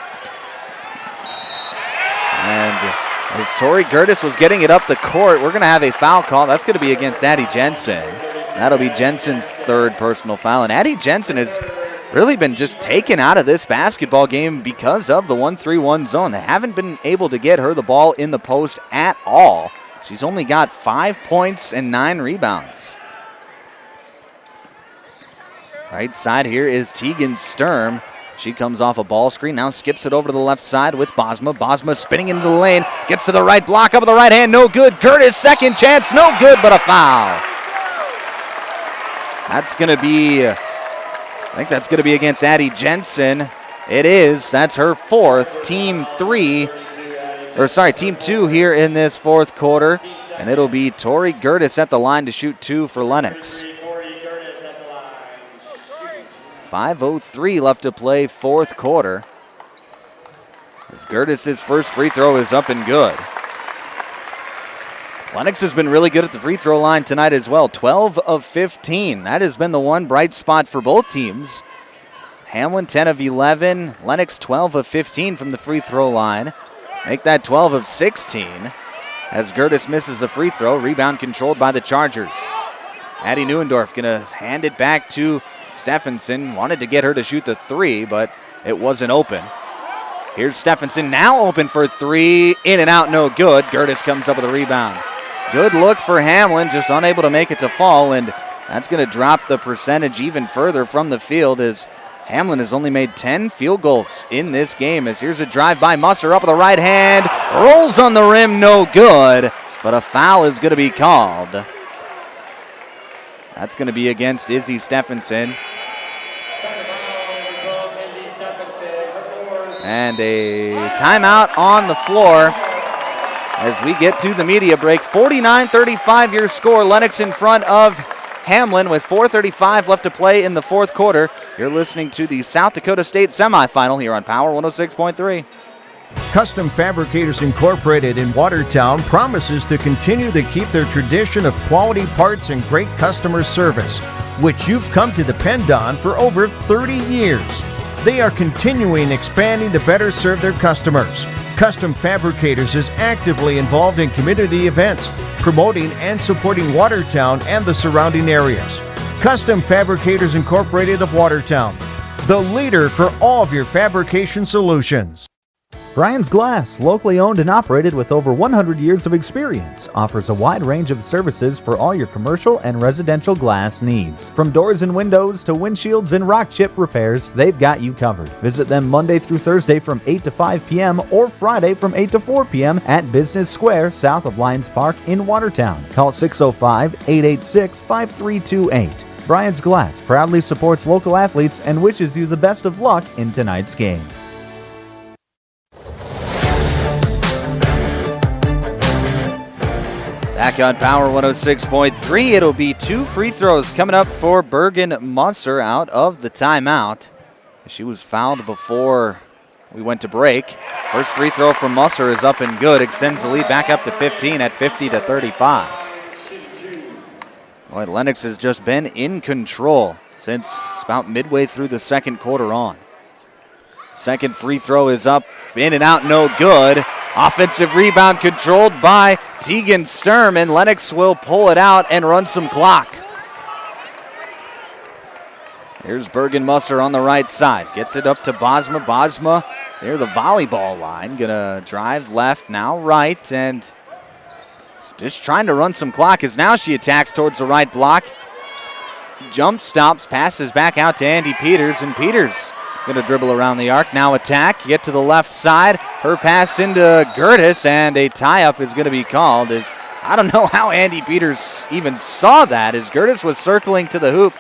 S2: And as Tori Gertis was getting it up the court, we're going to have a foul call. That's going to be against Addie Jensen. That'll be Jensen's third personal foul. And Addie Jensen has really been just taken out of this basketball game because of the 1-3-1 zone. They haven't been able to get her the ball in the post at all. She's only got 5 points and 9 rebounds. Right side here is Tegan Sturm. She comes off a ball screen, now skips it over to the left side with Bosma. Bosma spinning into the lane, gets to the right block, up with the right hand, no good. Curtis, second chance, no good, but a foul. That's going to be, I think that's going to be against Addie Jensen. It is. That's her fourth, team 2 here in this fourth quarter. And it'll be Tori Gertis at the line to shoot 2 for Lennox. 5:03 left to play, fourth quarter. As Gertis' first free throw is up and good. Lennox has been really good at the free throw line tonight as well. 12 of 15. That has been the one bright spot for both teams. Hamlin 10 of 11. Lennox 12 of 15 from the free throw line. Make that 12 of 16. As Gertis misses a free throw. Rebound controlled by the Chargers. Addie Neuendorf going to hand it back to Stephenson wanted to get her to shoot the three, but it wasn't open. Here's Stephenson now open for three. In and out, no good. Gertis comes up with a rebound. Good look for Hamlin, just unable to make it to fall, and that's going to drop the percentage even further from the field as Hamlin has only made 10 field goals in this game. As here's a drive by Musser up with the right hand. Rolls on the rim, no good, but a foul is going to be called. That's going to be against Izzy Stephenson. And a timeout on the floor as we get to the media break. 49-35 your score. Lennox in front of Hamlin with 4:35 left to play in the fourth quarter. You're listening to the South Dakota State semifinal here on Power 106.3.
S22: Custom Fabricators Incorporated in Watertown promises to continue to keep their tradition of quality parts and great customer service, which you've come to depend on for over 30 years. They are continuing expanding to better serve their customers. Custom Fabricators is actively involved in community events, promoting and supporting Watertown and the surrounding areas. Custom Fabricators Incorporated of Watertown, the leader for all of your fabrication solutions.
S16: Brian's Glass, locally owned and operated with over 100 years of experience, offers a wide range of services for all your commercial and residential glass needs. From doors and windows to windshields and rock chip repairs, they've got you covered. Visit them Monday through Thursday from 8 to 5 p.m. or Friday from 8 to 4 p.m. at Business Square, south of Lions Park in Watertown. Call 605-886-5328. Brian's Glass proudly supports local athletes and wishes you the best of luck in tonight's game.
S2: Back on Power 106.3, it'll be 2 free throws coming up for Bergen Musser out of the timeout. She was fouled before we went to break. First free throw from Musser is up and good, extends the lead back up to 15 at 50-35. Boy, Lennox has just been in control since about midway through the second quarter on. Second free throw is up, in and out, no good. Offensive rebound controlled by Tegan Sturm, and Lennox will pull it out and run some clock. Here's Bergen Musser on the right side. Gets it up to Bosma. Bosma near the volleyball line. Gonna drive left, now right, and just trying to run some clock as now she attacks towards the right block. Jump stops, passes back out to Andy Peters, and Peters going to dribble around the arc, now attack, get to the left side. Her pass into Gertis, and a tie-up is going to be called. I don't know how Andy Peters even saw that, as Gertis was circling to the hoop.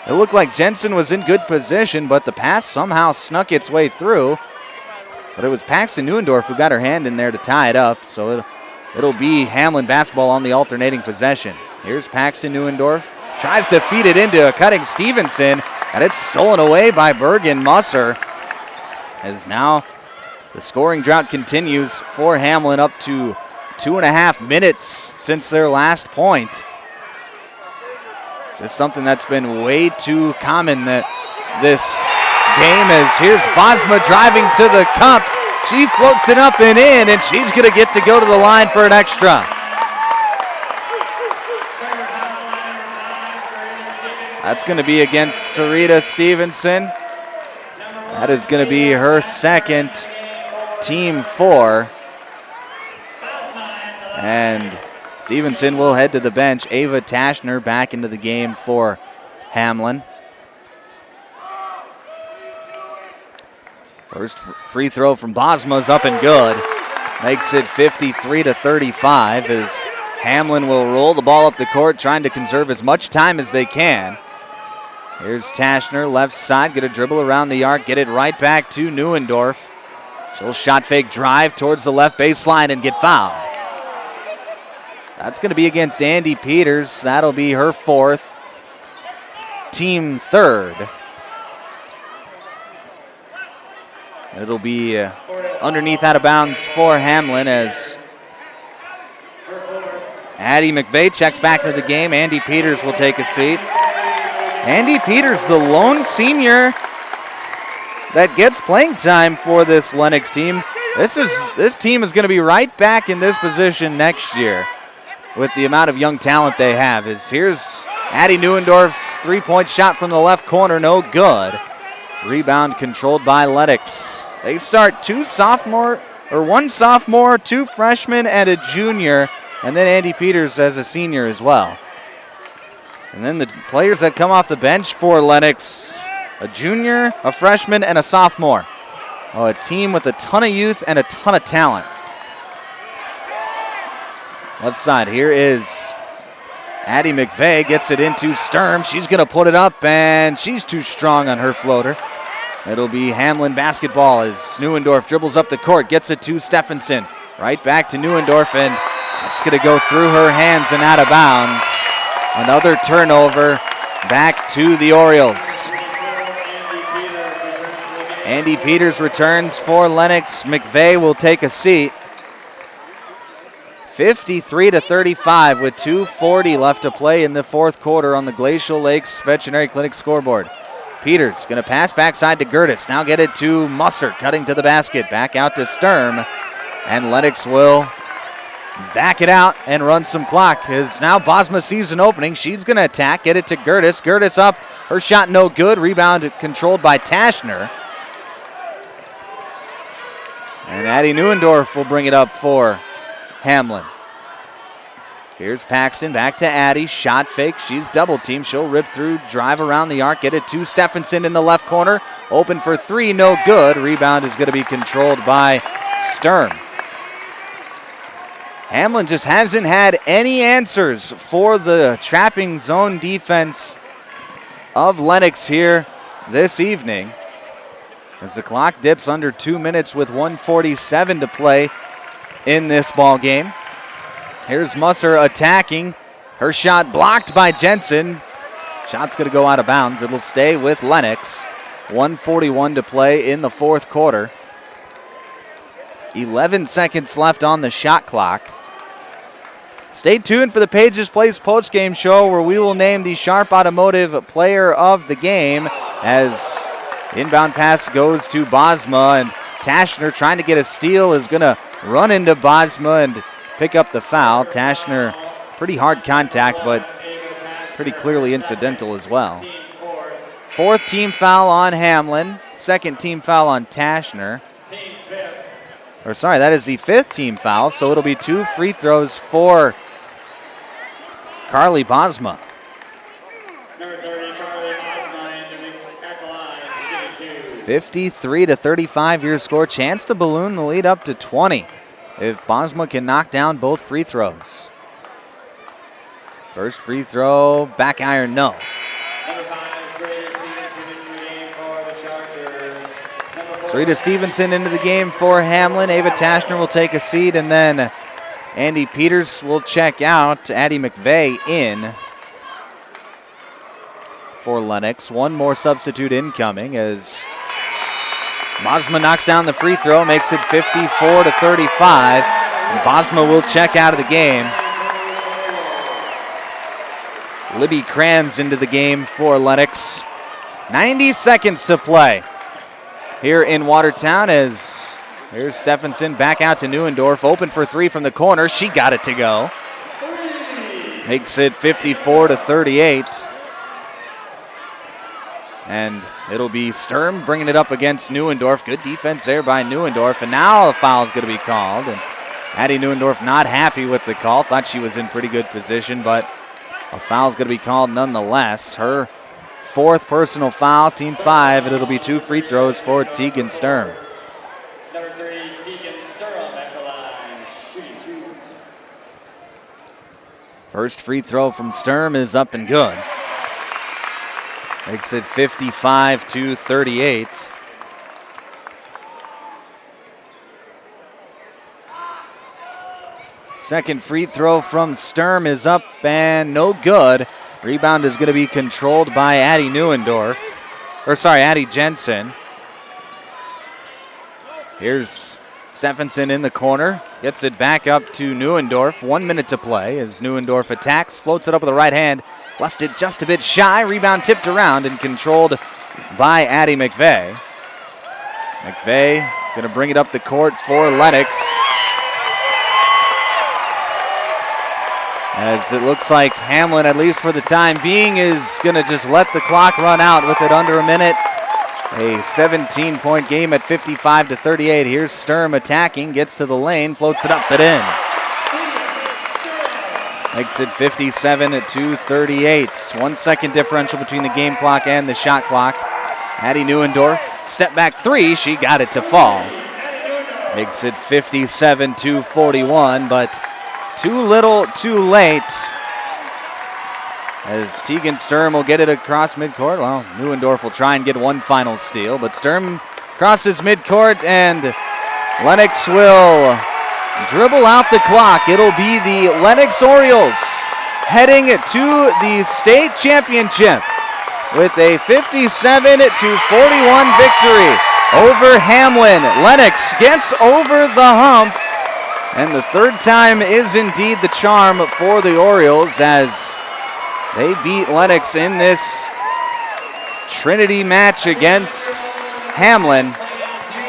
S2: It looked like Jensen was in good position, but the pass somehow snuck its way through. But it was Paxton Neuendorf who got her hand in there to tie it up, so it'll be Hamlin basketball on the alternating possession. Here's Paxton Neuendorf, tries to feed it into a cutting Stevenson, and it's stolen away by Bergen Musser. As now the scoring drought continues for Hamlin, up to 2.5 minutes since their last point. Just something that's been way too common that this game is. Here's Bosma driving to the cup. She floats it up and in, and she's going to get to go to the line for an extra. That's going to be against Sarita Stevenson. That is going to be her second, team 4. And Stevenson will head to the bench. Ava Tashner back into the game for Hamlin. First free throw from Bosma is up and good. Makes it 53-35 as Hamlin will roll the ball up the court, trying to conserve as much time as they can. Here's Tashner, left side, going to dribble around the arc, get it right back to Neuendorf. She'll shot fake drive towards the left baseline and get fouled. That's going to be against Andy Peters. That'll be her 4th, team 3rd. It'll be underneath out of bounds for Hamlin as Addie McVeigh checks back into the game. Andy Peters will take a seat. Andy Peters, the lone senior that gets playing time for this Lennox team. This team is going to be right back in this position next year with the amount of young talent they have. Here's Addie Neuendorf's three-point shot from the left corner, no good. Rebound controlled by Lennox. They start one sophomore, two freshmen, and a junior, and then Andy Peters as a senior as well. And then the players that come off the bench for Lennox, a junior, a freshman, and a sophomore. Oh, a team with a ton of youth and a ton of talent. Left side, here is Addie McVeigh, gets it into Sturm. She's going to put it up, and she's too strong on her floater. It'll be Hamlin basketball as Neuendorf dribbles up the court, gets it to Stephenson. Right back to Neuendorf, and it's going to go through her hands and out of bounds. Another turnover back to the Orioles. Andy Peters returns for Lennox. McVeigh will take a seat. 53-35 with 2:40 left to play in the fourth quarter on the Glacial Lakes Veterinary Clinic scoreboard. Peters going to pass backside to Gertis. Now get it to Musser, cutting to the basket. Back out to Sturm. And Lennox will back it out and run some clock as now Bosma sees an opening. She's going to attack, get it to Gertis. Gertis up, her shot no good. Rebound controlled by Tashner. And Addie Neuendorf will bring it up for Hamlin. Here's Paxton, back to Addie. Shot fake, she's double teamed. She'll rip through, drive around the arc, get it to Stephenson in the left corner. Open for three, no good. Rebound is going to be controlled by Sturm. Hamlin just hasn't had any answers for the trapping zone defense of Lennox here this evening. As the clock dips under 2 minutes with 1:47 to play in this ball game. Here's Musser attacking. Her shot blocked by Jensen. Shot's going to go out of bounds. It'll stay with Lennox. 1:41 to play in the fourth quarter. 11 seconds left on the shot clock. Stay tuned for the Pages Place postgame show where we will name the Sharp Automotive Player of the Game as inbound pass goes to Bosma, and Tashner trying to get a steal is going to run into Bosma and pick up the foul. Tashner, pretty hard contact, but pretty clearly incidental as well. Fourth team foul on Hamlin. Second team foul on Tashner. Or sorry, that is the fifth team foul, so it'll be 2 free throws for Carly Bosma. 53-35 your score. Chance to balloon the lead up to 20 if Bosma can knock down both free throws. First free throw, back iron, no. Sarita Stevenson into the game for Hamlin. Ava Tashner will take a seat, and then Andy Peters will check out. Addie McVeigh in for Lennox. One more substitute incoming as Bosma knocks down the free throw, makes it 54-35. And Bosma will check out of the game. Libby Kranz into the game for Lennox. 90 seconds to play here in Watertown as here's Stephenson back out to Neuendorf. Open for three from the corner. She got it to go. Makes it 54-38. And it'll be Sturm bringing it up against Neuendorf. Good defense there by Neuendorf. And now a foul is going to be called. And Addie Neuendorf not happy with the call. Thought she was in pretty good position, but a foul is going to be called nonetheless. Her fourth personal foul, team 5, and it'll be 2 free throws for Tegan Sturm.
S20: Number 3, Tegan Sturm at the line, shooting 2.
S2: First free throw from Sturm is up and good. Makes it 55-38. Second free throw from Sturm is up and no good. Rebound is going to be controlled by Addie Neuendorf. Or sorry, Addie Jensen. Here's Stephenson in the corner. Gets it back up to Neuendorf. 1 minute to play as Neuendorf attacks. Floats it up with the right hand. Left it just a bit shy. Rebound tipped around and controlled by Addie McVeigh. McVeigh going to bring it up the court for Lennox. as it looks like Hamlin, at least for the time being, is going to just let the clock run out with it under a minute. A 17-point game at 55-38. Here's Sturm attacking, gets to the lane, floats it up and in. Makes it 57-38. 1 second differential between the game clock and the shot clock. Addie Neuendorf, step back three, she got it to fall. Makes it 57-41, but too little, too late. As Tegan Sturm will get it across midcourt. Well, Neuendorf will try and get one final steal, but Sturm crosses midcourt and Lennox will dribble out the clock. It'll be the Lennox Orioles heading to the state championship with a 57-41 victory over Hamlin. Lennox gets over the hump, and the third time is indeed the charm for the Orioles as they beat Lennox in this Trinity match against Hamlin.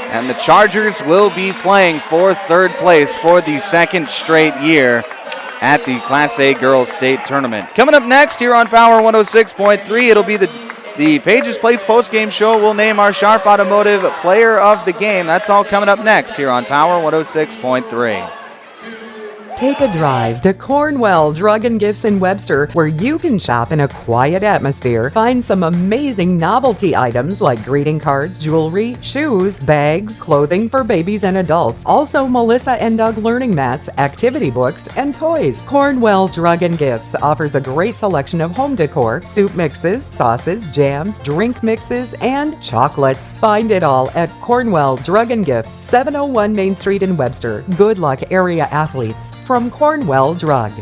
S2: And the Chargers will be playing for third place for the second straight year at the Class A Girls State Tournament. Coming up next here on Power 106.3, it'll be the Pages Place postgame show. We'll name our Sharp Automotive Player of the Game. That's all coming up next here on Power 106.3.
S19: Take a drive to Cornwell Drug and Gifts in Webster, where you can shop in a quiet atmosphere. Find some amazing novelty items like greeting cards, jewelry, shoes, bags, clothing for babies and adults. Also, Melissa and Doug learning mats, activity books, and toys. Cornwell Drug and Gifts offers a great selection of home decor, soup mixes, sauces, jams, drink mixes, and chocolates. Find it all at Cornwell Drug and Gifts, 701 Main Street in Webster. Good luck, area athletes. From Cornwell Drug.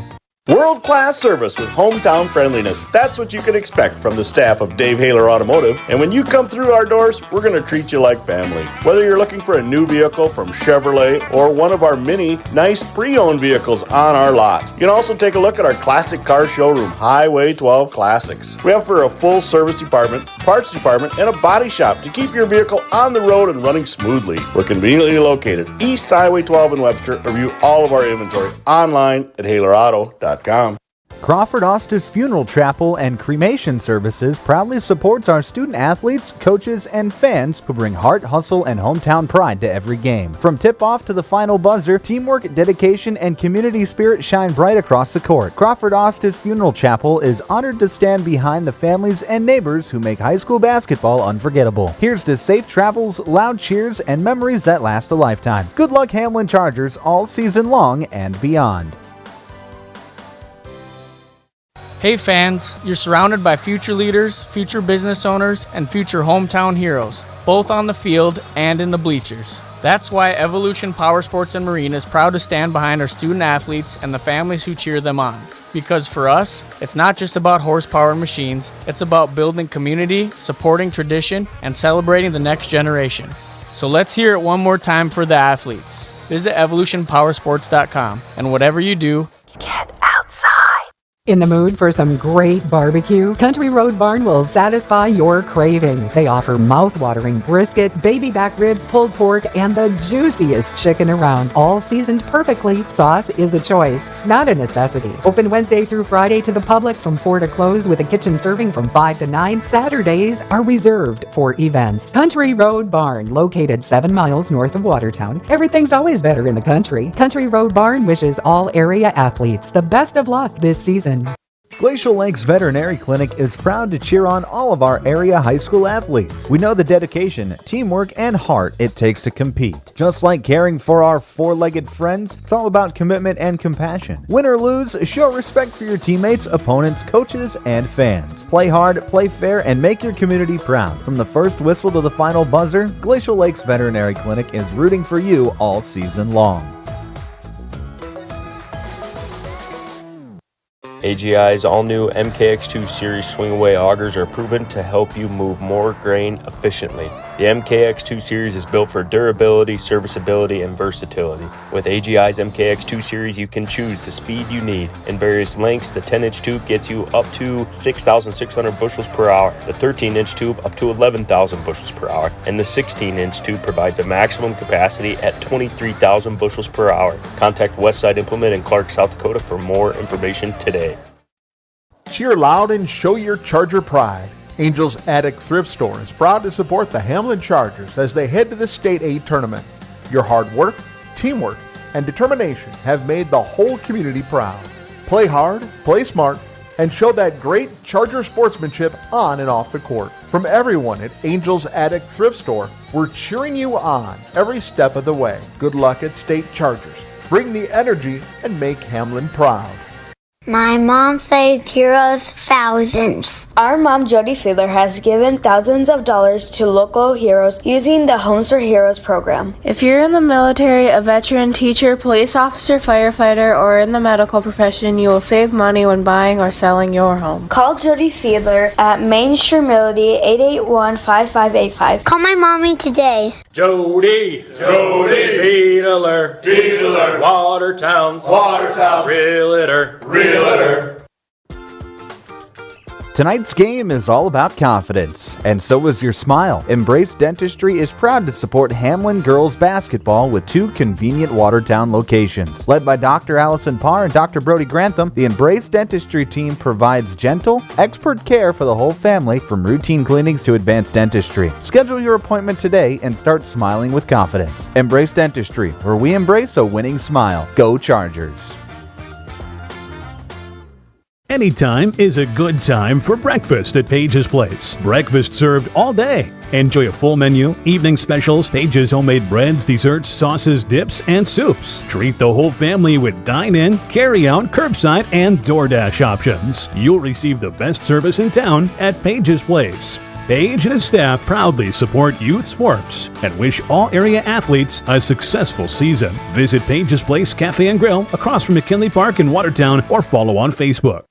S1: World-class service with hometown friendliness. That's what you can expect from the staff of Dave Haler Automotive. And when you come through our doors, we're going to treat you like family. Whether you're looking for a new vehicle from Chevrolet or one of our many nice pre-owned vehicles on our lot. You can also take a look at our classic car showroom, Highway 12 Classics. We offer a full service department, parts department, and a body shop to keep your vehicle on the road and running smoothly. We're conveniently located East Highway 12 in Webster. Review all of our inventory online at HalerAuto.com.
S16: Crawford Ostis Funeral Chapel and Cremation Services proudly supports our student athletes, coaches, and fans who bring heart, hustle, and hometown pride to every game. From tip-off to the final buzzer, teamwork, dedication, and community spirit shine bright across the court. Crawford Ostis Funeral Chapel is honored to stand behind the families and neighbors who make high school basketball unforgettable. Here's to safe travels, loud cheers, and memories that last a lifetime. Good luck, Hamlin Chargers, all season long and beyond.
S3: Hey fans, you're surrounded by future leaders, future business owners, and future hometown heroes, both on the field and in the bleachers. That's why Evolution Power Sports and Marine is proud to stand behind our student athletes and the families who cheer them on. Because for us, it's not just about horsepower and machines, it's about building community, supporting tradition, and celebrating the next generation. So let's hear it one more time for the athletes. Visit evolutionpowersports.com, and whatever you do,
S19: In the mood for some great barbecue? Country Road Barn will satisfy your craving. They offer mouth-watering brisket, baby back ribs, pulled pork, and the juiciest chicken around. All seasoned perfectly. Sauce is a choice, not a necessity. Open Wednesday through Friday to the public from 4 to close with a kitchen serving from 5 to 9. Saturdays are reserved for events. Country Road Barn, located 7 miles north of Watertown. Everything's always better in the country. Country Road Barn wishes all area athletes the best of luck this season.
S16: Glacial Lakes Veterinary Clinic is proud to cheer on all of our area high school athletes. We know the dedication, teamwork, and heart it takes to compete. Just like caring for our four-legged friends, it's all about commitment and compassion. Win or lose, show respect for your teammates, opponents, coaches, and fans. Play hard, play fair, and make your community proud. From the first whistle to the final buzzer, Glacial Lakes Veterinary Clinic is rooting for you all season long.
S8: AGI's all-new MKX2 Series swing-away augers are proven to help you move more grain efficiently. The MKX2 Series is built for durability, serviceability, and versatility. With AGI's MKX2 Series, you can choose the speed you need. In various lengths, the 10-inch tube gets you up to 6,600 bushels per hour, the 13-inch tube up to 11,000 bushels per hour, and the 16-inch tube provides a maximum capacity at 23,000 bushels per hour. Contact Westside Implement in Clark, South Dakota for more information today.
S9: Cheer loud and show your Charger pride. Angels Attic Thrift Store is proud to support the Hamlin Chargers as they head to the State A tournament. Your hard work, teamwork, and determination have made the whole community proud. Play hard, play smart, and show that great Charger sportsmanship on and off the court. From everyone at Angels Attic Thrift Store, we're cheering you on every step of the way. Good luck at State Chargers. Bring the energy and make Hamlin proud.
S10: My mom saved heroes thousands.
S5: Our mom, Jody Fiedler, has given thousands of dollars to local heroes using the Homes for Heroes program.
S11: If you're in the military, a veteran, teacher, police officer, firefighter, or in the medical profession, you will save money when buying or selling your home.
S5: Call Jody Fiedler at Main Street Melody 881-5585.
S10: Call my mommy today.
S12: Jody, Fiedler, Watertown's, Realtor.
S16: Tonight's game is all about confidence, and so is your smile. Embrace Dentistry is proud to support Hamlin girls basketball with 2 convenient Watertown locations. Led by Dr. Allison Parr and Dr. Brody Grantham, the Embrace Dentistry team provides gentle, expert care for the whole family, from routine cleanings to advanced dentistry. Schedule your appointment today and start smiling with confidence. Embrace Dentistry, where we embrace a winning smile. Go Chargers!
S13: Anytime is a good time for breakfast at Page's Place. Breakfast served all day. Enjoy a full menu, evening specials, Page's homemade breads, desserts, sauces, dips, and soups. Treat the whole family with dine-in, carry-out, curbside, and DoorDash options. You'll receive the best service in town at Page's Place. Page and his staff proudly support youth sports and wish all area athletes a successful season. Visit Page's Place Cafe and Grill across from McKinley Park in Watertown, or follow on Facebook.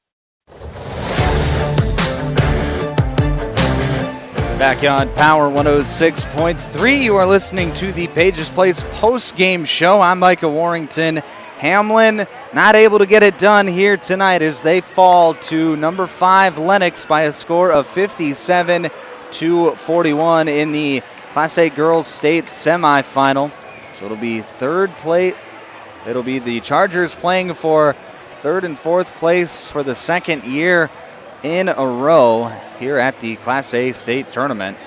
S2: Back on Power 106.3, you are listening to the Page's Place post-game show. I'm Micah Warrington. Hamlin not able to get it done here tonight as they fall to number 5 Lennox by a score of 57-41 in the Class A Girls State semifinal. So it'll be third place. It'll be the Chargers playing for third and fourth place for the second year in a row here at the Class A state tournament.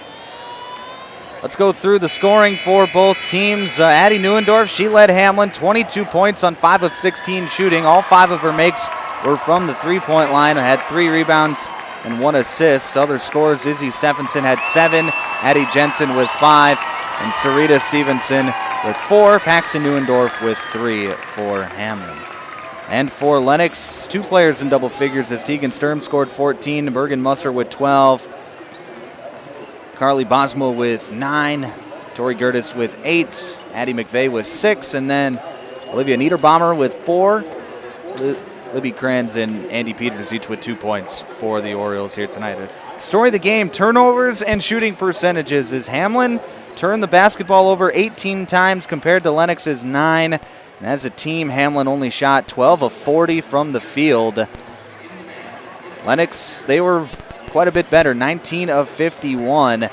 S2: Let's go through the scoring for both teams. Addie Neuendorf, she led Hamlin, 22 points on 5 of 16 shooting. All 5 of her makes were from the three-point line. Had 3 rebounds and 1 assist. Other scores, Izzy Stephenson had 7, Addie Jensen with 5, and Sarita Stevenson with 4. Paxton Neuendorf with 3 for Hamlin. And for Lennox, 2 players in double figures as Tegan Sturm scored 14, Bergen Musser with 12, Carly Bosmo with 9, Tori Gertis with 8, Addie McVeigh with 6, and then Olivia Niederbaumer with 4, Libby Kranz and Andy Peters each with 2 points for the Orioles here tonight. Story of the game, turnovers and shooting percentages, as Hamlin turned the basketball over 18 times compared to Lennox's 9. And as a team, Hamlin only shot 12 of 40 from the field. Lennox, they were quite a bit better, 19 of 51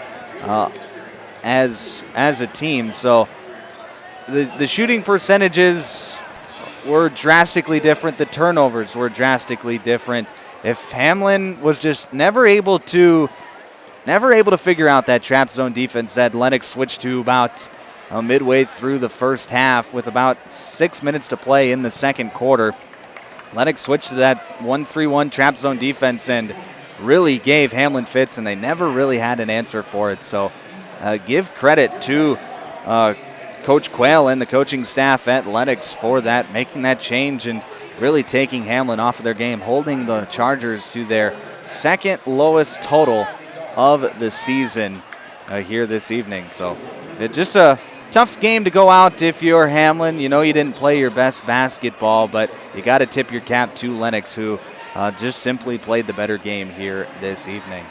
S2: as a team. So the shooting percentages were drastically different. The turnovers were drastically different. If Hamlin was just never able to figure out that trap zone defense that Lennox switched to about midway through the first half with about 6 minutes to play in the second quarter. Lennox switched to that 1-3-1 trap zone defense and really gave Hamlin fits, and they never really had an answer for it. So give credit to Coach Quayle and the coaching staff at Lennox for that, making that change and really taking Hamlin off of their game, holding the Chargers to their second lowest total of the season here this evening. So just a tough game to go out if you're Hamlin. You know you didn't play your best basketball, but you got to tip your cap to Lennox, who just simply played the better game here this evening.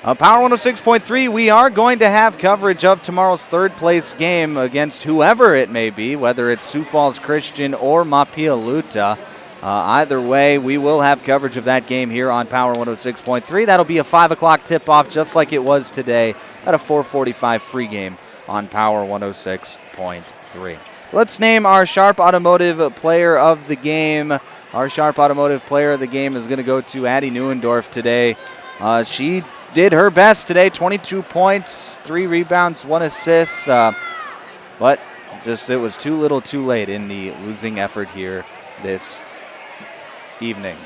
S2: Power 106.3, we are going to have coverage of tomorrow's third-place game against whoever it may be, whether it's Sioux Falls Christian or Mapialuta. Either way, we will have coverage of that game here on Power 106.3. That'll be a 5 o'clock tip-off just like it was today at a 4:45 pregame on Power 106.3. Let's name our Sharp Automotive player of the game. Our Sharp Automotive player of the game is going to go to Addie Neuendorf today. She did her best today, 22 points, 3 rebounds, 1 assist, but just it was too little too late in the losing effort here this evening.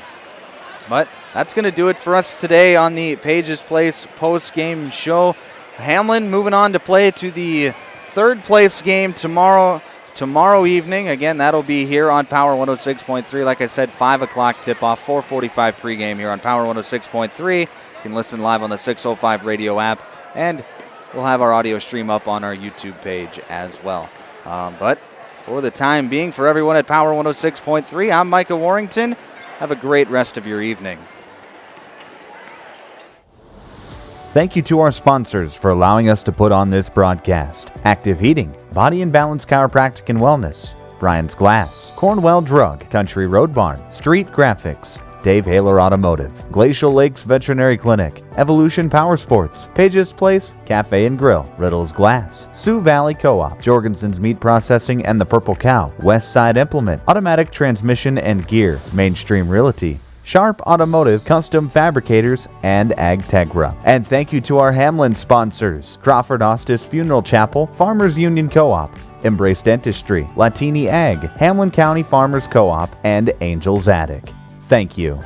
S2: But that's going to do it for us today on the Pages Place post-game show. Hamlin moving on to play to the third-place game tomorrow evening. Again, that'll be here on Power 106.3. Like I said, 5 o'clock tip-off, 4:45 pregame here on Power 106.3. You can listen live on the 605 radio app, and we'll have our audio stream up on our YouTube page as well. But for the time being, for everyone at Power 106.3, I'm Micah Warrington. Have a great rest of your evening.
S16: Thank you to our sponsors for allowing us to put on this broadcast. Active Heating, Body and Balance Chiropractic and Wellness, Brian's Glass, Cornwell Drug, Country Road Barn, Street Graphics, Dave Haler Automotive, Glacial Lakes Veterinary Clinic, Evolution Power Sports, Pages Place, Cafe and Grill, Riddles Glass, Sioux Valley Co-op, Jorgensen's Meat Processing and the Purple Cow, West Side Implement, Automatic Transmission and Gear, Mainstream Realty, Sharp Automotive Custom Fabricators, and AgTegra. And thank you to our Hamlin sponsors, Crawford Ostis Funeral Chapel, Farmers Union Co-op, Embrace Dentistry, Latini Ag, Hamlin County Farmers Co-op, and Angel's Attic. Thank you.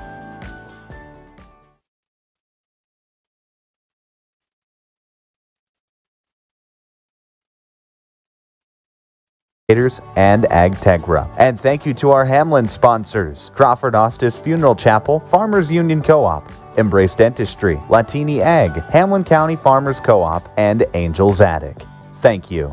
S16: And AgTegra. And thank you to our Hamlin sponsors, Crawford Ostis Funeral Chapel, Farmers Union Co-op, Embrace Dentistry, Latini Ag, Hamlin County Farmers Co-op, and Angel's Attic. Thank you.